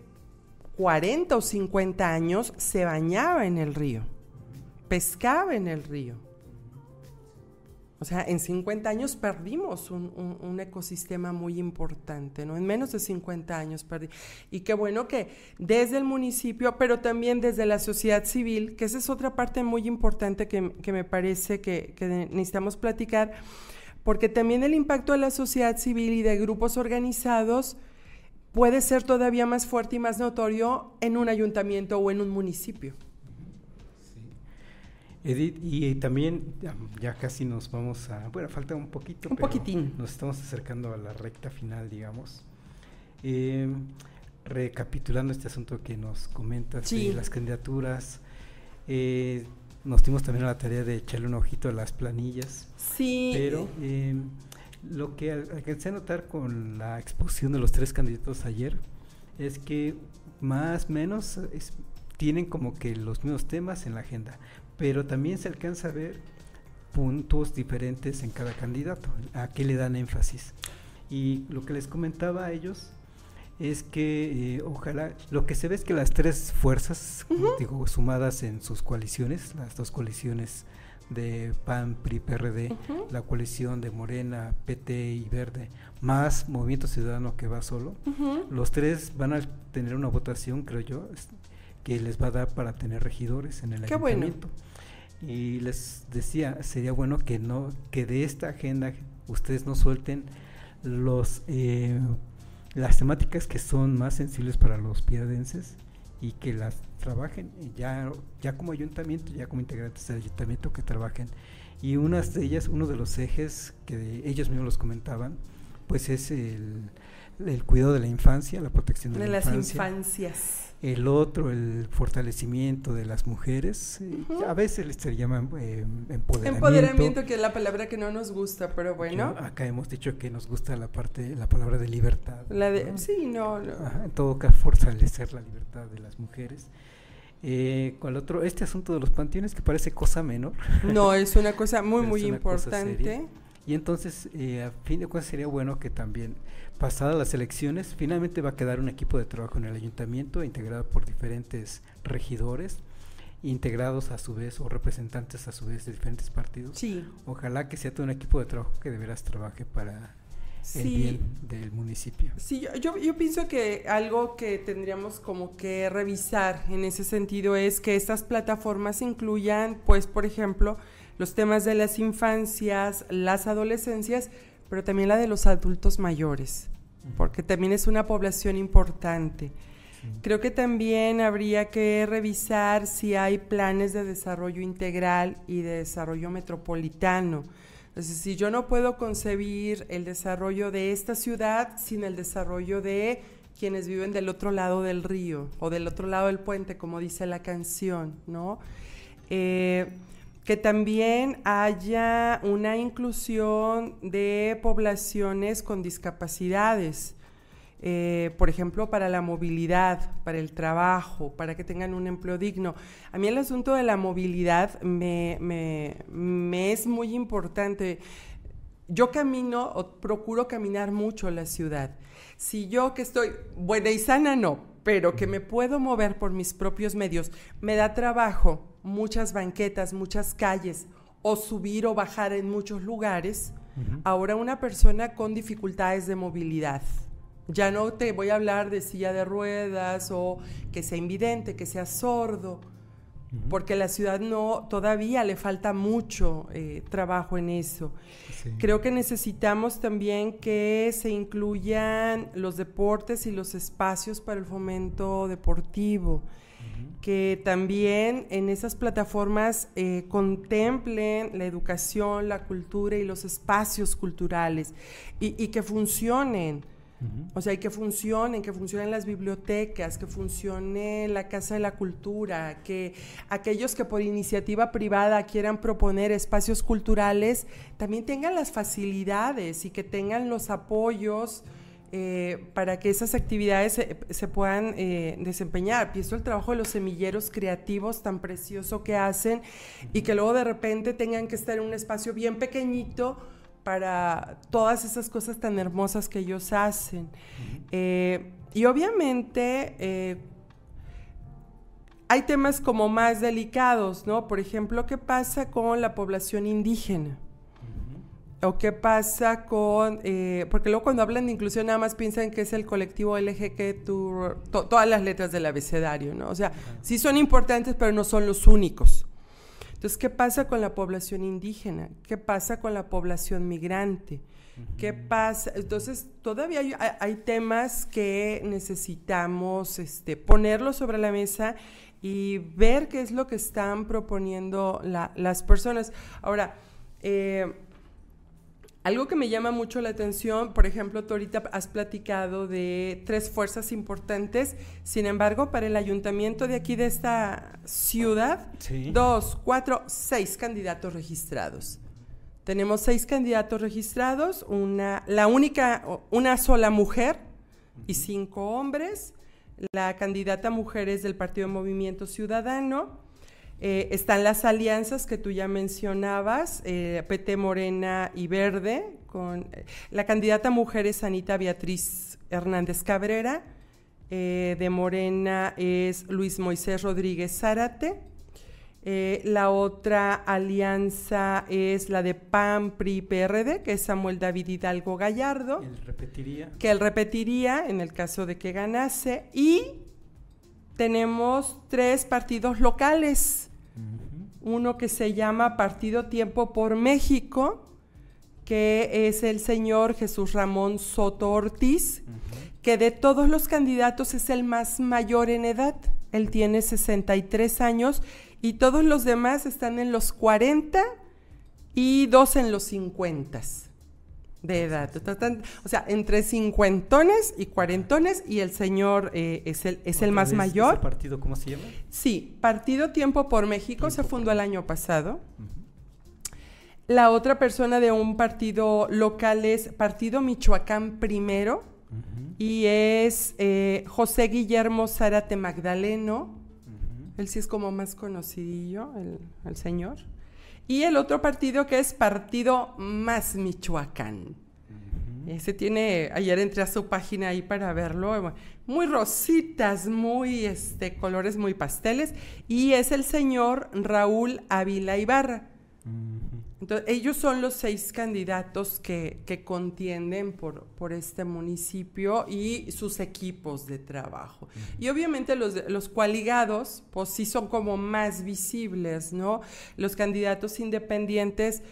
S3: 40 o 50 años se bañaba en el río, pescaba en el río. O sea, en 50 años perdimos un ecosistema muy importante, ¿no? En menos de 50 años perdimos. Y qué bueno que desde el municipio, pero también desde la sociedad civil, que esa es otra parte muy importante que me parece que necesitamos platicar, porque también el impacto de la sociedad civil y de grupos organizados puede ser todavía más fuerte y más notorio en un ayuntamiento o en un municipio.
S2: Edith, y también ya casi nos vamos a, bueno, falta un poquito,
S3: un poquitín.
S2: Nos estamos acercando a la recta final, digamos. Recapitulando este asunto que nos comentas,
S3: sí,
S2: las candidaturas, nos dimos también a la tarea de echarle un ojito a las planillas.
S3: Sí.
S2: Pero lo que alcancé a notar con la exposición de los 3 candidatos ayer es que más o menos tienen como que los mismos temas en la agenda, pero también se alcanza a ver puntos diferentes en cada candidato, a qué le dan énfasis. Y lo que les comentaba a ellos es que ojalá, lo que se ve es que las 3 fuerzas, digo, sumadas en sus coaliciones, las 2 coaliciones de PAN, PRI, PRD, la coalición de Morena, PT y Verde, más Movimiento Ciudadano que va solo, los 3 van a tener una votación, creo yo, que les va a dar para tener regidores en el ayuntamiento. Bueno. Y les decía, sería bueno que de esta agenda ustedes no suelten las temáticas que son más sensibles para los piadenses y que las trabajen ya como ayuntamiento, ya como integrantes del ayuntamiento, que trabajen. Y unas de ellas, uno de los ejes que ellos mismos los comentaban, pues es el cuidado de la infancia, la protección de la infancia.
S3: Las infancias.
S2: El otro, el fortalecimiento de las mujeres, a veces se llama empoderamiento.
S3: Empoderamiento, que es la palabra que no nos gusta, pero bueno.
S2: Acá hemos dicho que nos gusta la palabra de libertad.
S3: ¿no? Sí, no.
S2: Ajá, en todo caso, fortalecer la libertad de las mujeres. ¿Cuál otro? Este asunto de los panteones, que parece cosa menor.
S3: No, es una cosa muy importante.
S2: Y entonces, a fin de cuentas, sería bueno que también, pasadas las elecciones, finalmente va a quedar un equipo de trabajo en el ayuntamiento, integrado por diferentes regidores, integrados a su vez, o representantes a su vez de diferentes partidos.
S3: Sí.
S2: Ojalá que sea todo un equipo de trabajo que de veras trabaje para el bien del municipio.
S3: Sí, yo pienso que algo que tendríamos como que revisar en ese sentido es que estas plataformas incluyan, pues, por ejemplo, los temas de las infancias, las adolescencias, pero también la de los adultos mayores, porque también es una población importante. Sí. Creo que también habría que revisar si hay planes de desarrollo integral y de desarrollo metropolitano. Entonces, si yo no puedo concebir el desarrollo de esta ciudad sin el desarrollo de quienes viven del otro lado del río o del otro lado del puente, como dice la canción, ¿no? Que también haya una inclusión de poblaciones con discapacidades, por ejemplo, para la movilidad, para el trabajo, para que tengan un empleo digno. A mí el asunto de la movilidad me es muy importante. Yo camino o procuro caminar mucho la ciudad. Si yo que estoy buena y sana, no, pero que me puedo mover por mis propios medios, me da trabajo muchas banquetas, muchas calles, o subir o bajar en muchos lugares. Ahora una persona con dificultades de movilidad, ya no te voy a hablar de silla de ruedas o que sea invidente, que sea sordo, porque la ciudad todavía le falta mucho trabajo en eso. Sí. Creo que necesitamos también que se incluyan los deportes y los espacios para el fomento deportivo, que también en esas plataformas contemplen la educación, la cultura y los espacios culturales y que funcionen. O sea, que funcionen las bibliotecas, que funcione la Casa de la Cultura, que aquellos que por iniciativa privada quieran proponer espacios culturales también tengan las facilidades y que tengan los apoyos para que esas actividades se puedan desempeñar. Pienso el trabajo de los semilleros creativos tan precioso que hacen y que luego de repente tengan que estar en un espacio bien pequeñito para todas esas cosas tan hermosas que ellos hacen. Y obviamente hay temas como más delicados, ¿no? Por ejemplo, ¿qué pasa con la población indígena? ¿O qué pasa con...? Porque luego cuando hablan de inclusión nada más piensan que es el colectivo LGBTQ, todas las letras del abecedario, ¿no? O sea, sí son importantes, pero no son los únicos. Entonces, ¿qué pasa con la población indígena? ¿Qué pasa con la población migrante? ¿Qué pasa? Entonces, todavía hay temas que necesitamos ponerlos sobre la mesa y ver qué es lo que están proponiendo las personas. Ahora, algo que me llama mucho la atención, por ejemplo, tú ahorita has platicado de 3 fuerzas importantes, sin embargo, para el ayuntamiento de aquí de esta ciudad, 2, 4, 6 candidatos registrados. Tenemos 6 candidatos registrados, una sola mujer y 5 hombres. La candidata mujer es del Partido Movimiento Ciudadano. Están las alianzas que tú ya mencionabas, PT, Morena y Verde. La candidata mujer es Anita Beatriz Hernández Cabrera. De Morena es Luis Moisés Rodríguez Zárate. La otra alianza es la de PAN, PRI, PRD, que es Samuel David Hidalgo Gallardo. Que él repetiría en el caso de que ganase. Y tenemos 3 partidos locales. Uno que se llama Partido Tiempo por México, que es el señor Jesús Ramón Soto Ortiz, que de todos los candidatos es el más mayor en edad. Él tiene 63 años y todos los demás están en los 40 y 2 en los 50 de edad. O sea, entre cincuentones y cuarentones, y el señor es el más mayor.
S2: ¿Ese partido cómo se llama?
S3: Sí, Partido Tiempo por México, se fundó el año pasado. La otra persona de un partido local es Partido Michoacán Primero, y es José Guillermo Zárate Magdaleno. Él sí es como más conocidillo, el señor. Y el otro partido que es Partido Más Michoacán. Ese tiene, ayer entré a su página ahí para verlo, muy rositas, muy colores muy pasteles, y es el señor Raúl Ávila Ibarra. Entonces, ellos son los 6 candidatos que contienden por este municipio y sus equipos de trabajo. Y obviamente los coaligados, pues sí son como más visibles, ¿no? Los candidatos independientes,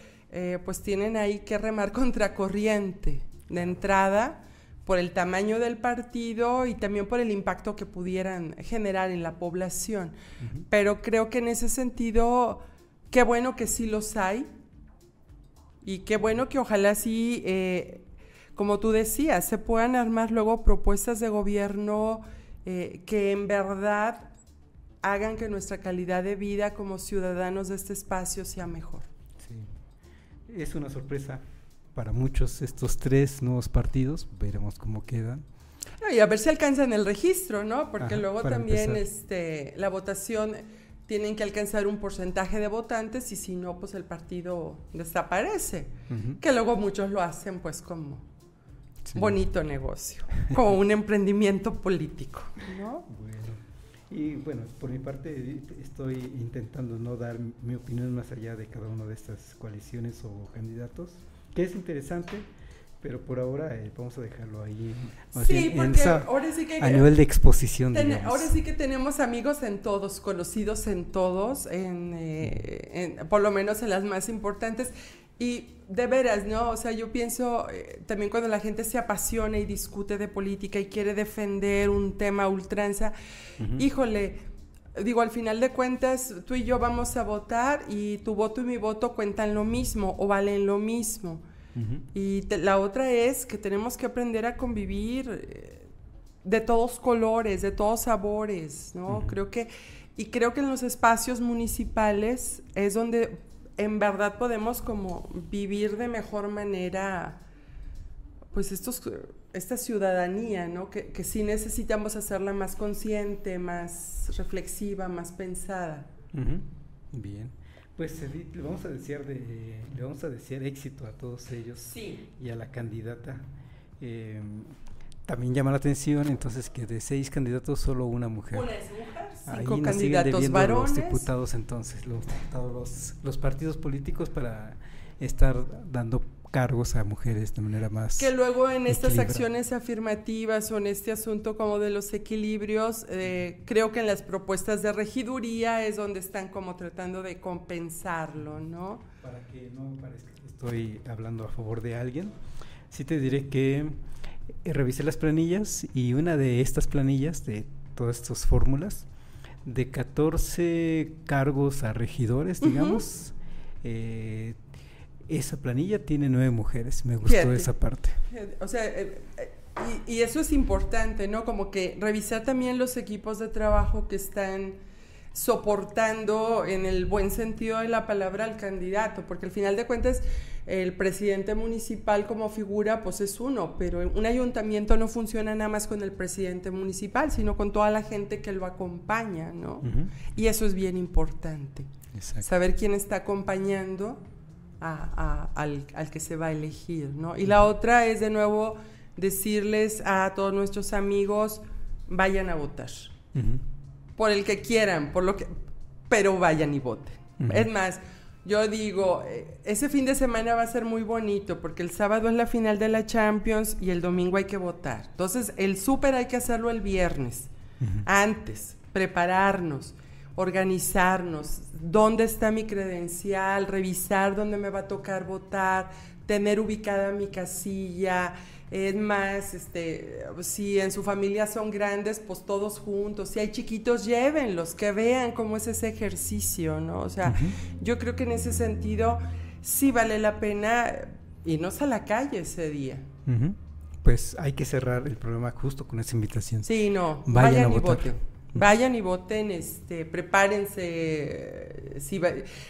S3: pues tienen ahí que remar contracorriente de entrada por el tamaño del partido y también por el impacto que pudieran generar en la población. Pero creo que en ese sentido, qué bueno que sí los hay. Y qué bueno que ojalá sí, como tú decías, se puedan armar luego propuestas de gobierno que en verdad hagan que nuestra calidad de vida como ciudadanos de este espacio sea mejor.
S2: Sí, es una sorpresa para muchos estos 3 nuevos partidos, veremos cómo quedan.
S3: Y a ver si alcanzan el registro, ¿no? Porque luego también la votación... tienen que alcanzar un porcentaje de votantes y si no, pues el partido desaparece. Que luego muchos lo hacen pues como bonito negocio, como un emprendimiento político, ¿no?
S2: Bueno, y bueno, por mi parte estoy intentando no dar mi opinión más allá de cada una de estas coaliciones o candidatos, que es interesante, pero por ahora vamos a dejarlo ahí.
S3: Sí, porque ahora sí que...
S2: A nivel de exposición,
S3: ahora sí que tenemos amigos en todos, conocidos en todos, por lo menos en las más importantes. Y de veras, ¿no? O sea, yo pienso también cuando la gente se apasiona y discute de política y quiere defender un tema a ultranza, híjole, digo, al final de cuentas, tú y yo vamos a votar y tu voto y mi voto cuentan lo mismo o valen lo mismo. Y la otra es que tenemos que aprender a convivir de todos colores, de todos sabores, ¿no? Creo que en los espacios municipales es donde en verdad podemos como vivir de mejor manera pues esta ciudadanía, ¿no? Que sí necesitamos hacerla más consciente, más reflexiva, más pensada.
S2: Bien. Pues Edith, le vamos a desear éxito a todos ellos y a la candidata. También llama la atención entonces que de 6 candidatos solo una mujer.
S3: Una es mujer, 5
S2: Ahí nos
S3: candidatos varones.
S2: Los diputados entonces, los partidos políticos para estar dando cargos a mujeres de manera más
S3: que luego en estas
S2: equilibrada.
S3: acciones afirmativas o en este asunto como de los equilibrios, creo que en las propuestas de regiduría es donde están como tratando de compensarlo, ¿no?
S2: Para que no parezca que estoy hablando a favor de alguien, sí te diré que revisé las planillas y una de estas planillas, de todas estas fórmulas, de 14 cargos a regidores, digamos, esa planilla tiene 9 mujeres. Me gustó
S3: Fíjate.
S2: esa parte.
S3: O sea, y eso es importante, ¿no? Como que revisar también los equipos de trabajo que están soportando en el buen sentido de la palabra al candidato, porque al final de cuentas el presidente municipal como figura pues es uno, pero un ayuntamiento no funciona nada más con el presidente municipal, sino con toda la gente que lo acompaña, ¿no? Y eso es bien importante.
S2: Exacto.
S3: Saber quién está acompañando al que se va a elegir, ¿no? Y la otra es de nuevo decirles a todos nuestros amigos, vayan a votar. Por el que quieran, pero vayan y voten. Es más, yo digo, ese fin de semana va a ser muy bonito porque el sábado es la final de la Champions y el domingo hay que votar. Entonces, el súper hay que hacerlo el viernes, antes, prepararnos, organizarnos, dónde está mi credencial, revisar dónde me va a tocar votar, tener ubicada mi casilla. Es más, si en su familia son grandes, pues todos juntos. Si hay chiquitos, llévenlos, que vean cómo es ese ejercicio, ¿no? O sea, yo creo que en ese sentido sí vale la pena irnos a la calle ese día.
S2: Pues hay que cerrar el programa justo con esa invitación.
S3: Sí, no,
S2: vayan
S3: y
S2: a votar.
S3: voten. Vayan y voten, prepárense,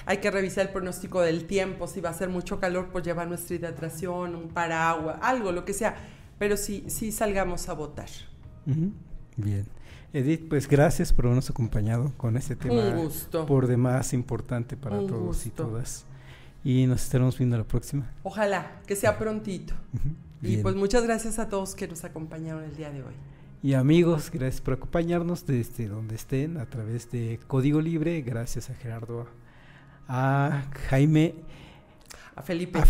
S3: hay que revisar el pronóstico del tiempo, si va a ser mucho calor, pues llevar nuestra hidratación, un paraguas, algo, lo que sea, pero sí salgamos a votar.
S2: Bien. Edith, pues gracias por habernos acompañado con este tema por demás importante para todos y todas. Y nos estaremos viendo la próxima.
S3: Ojalá, que sea prontito. Y pues muchas gracias a todos que nos acompañaron el día de hoy.
S2: Y amigos, gracias por acompañarnos desde donde estén a través de Código Libre. Gracias a Gerardo, a Jaime,
S3: a Felipe.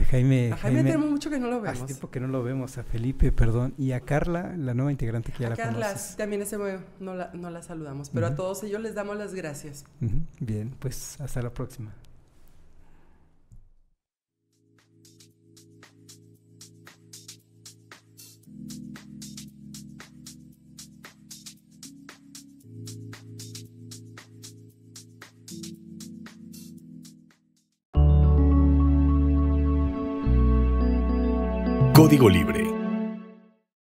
S2: Jaime
S3: tenemos mucho que no lo vemos.
S2: Hace tiempo que no lo vemos, a Felipe, perdón, y a Carla, la nueva integrante que ya la
S3: Carla,
S2: conoces.
S3: También no la saludamos, pero a todos ellos les damos las gracias.
S2: Bien, pues hasta la próxima.
S1: Código Libre.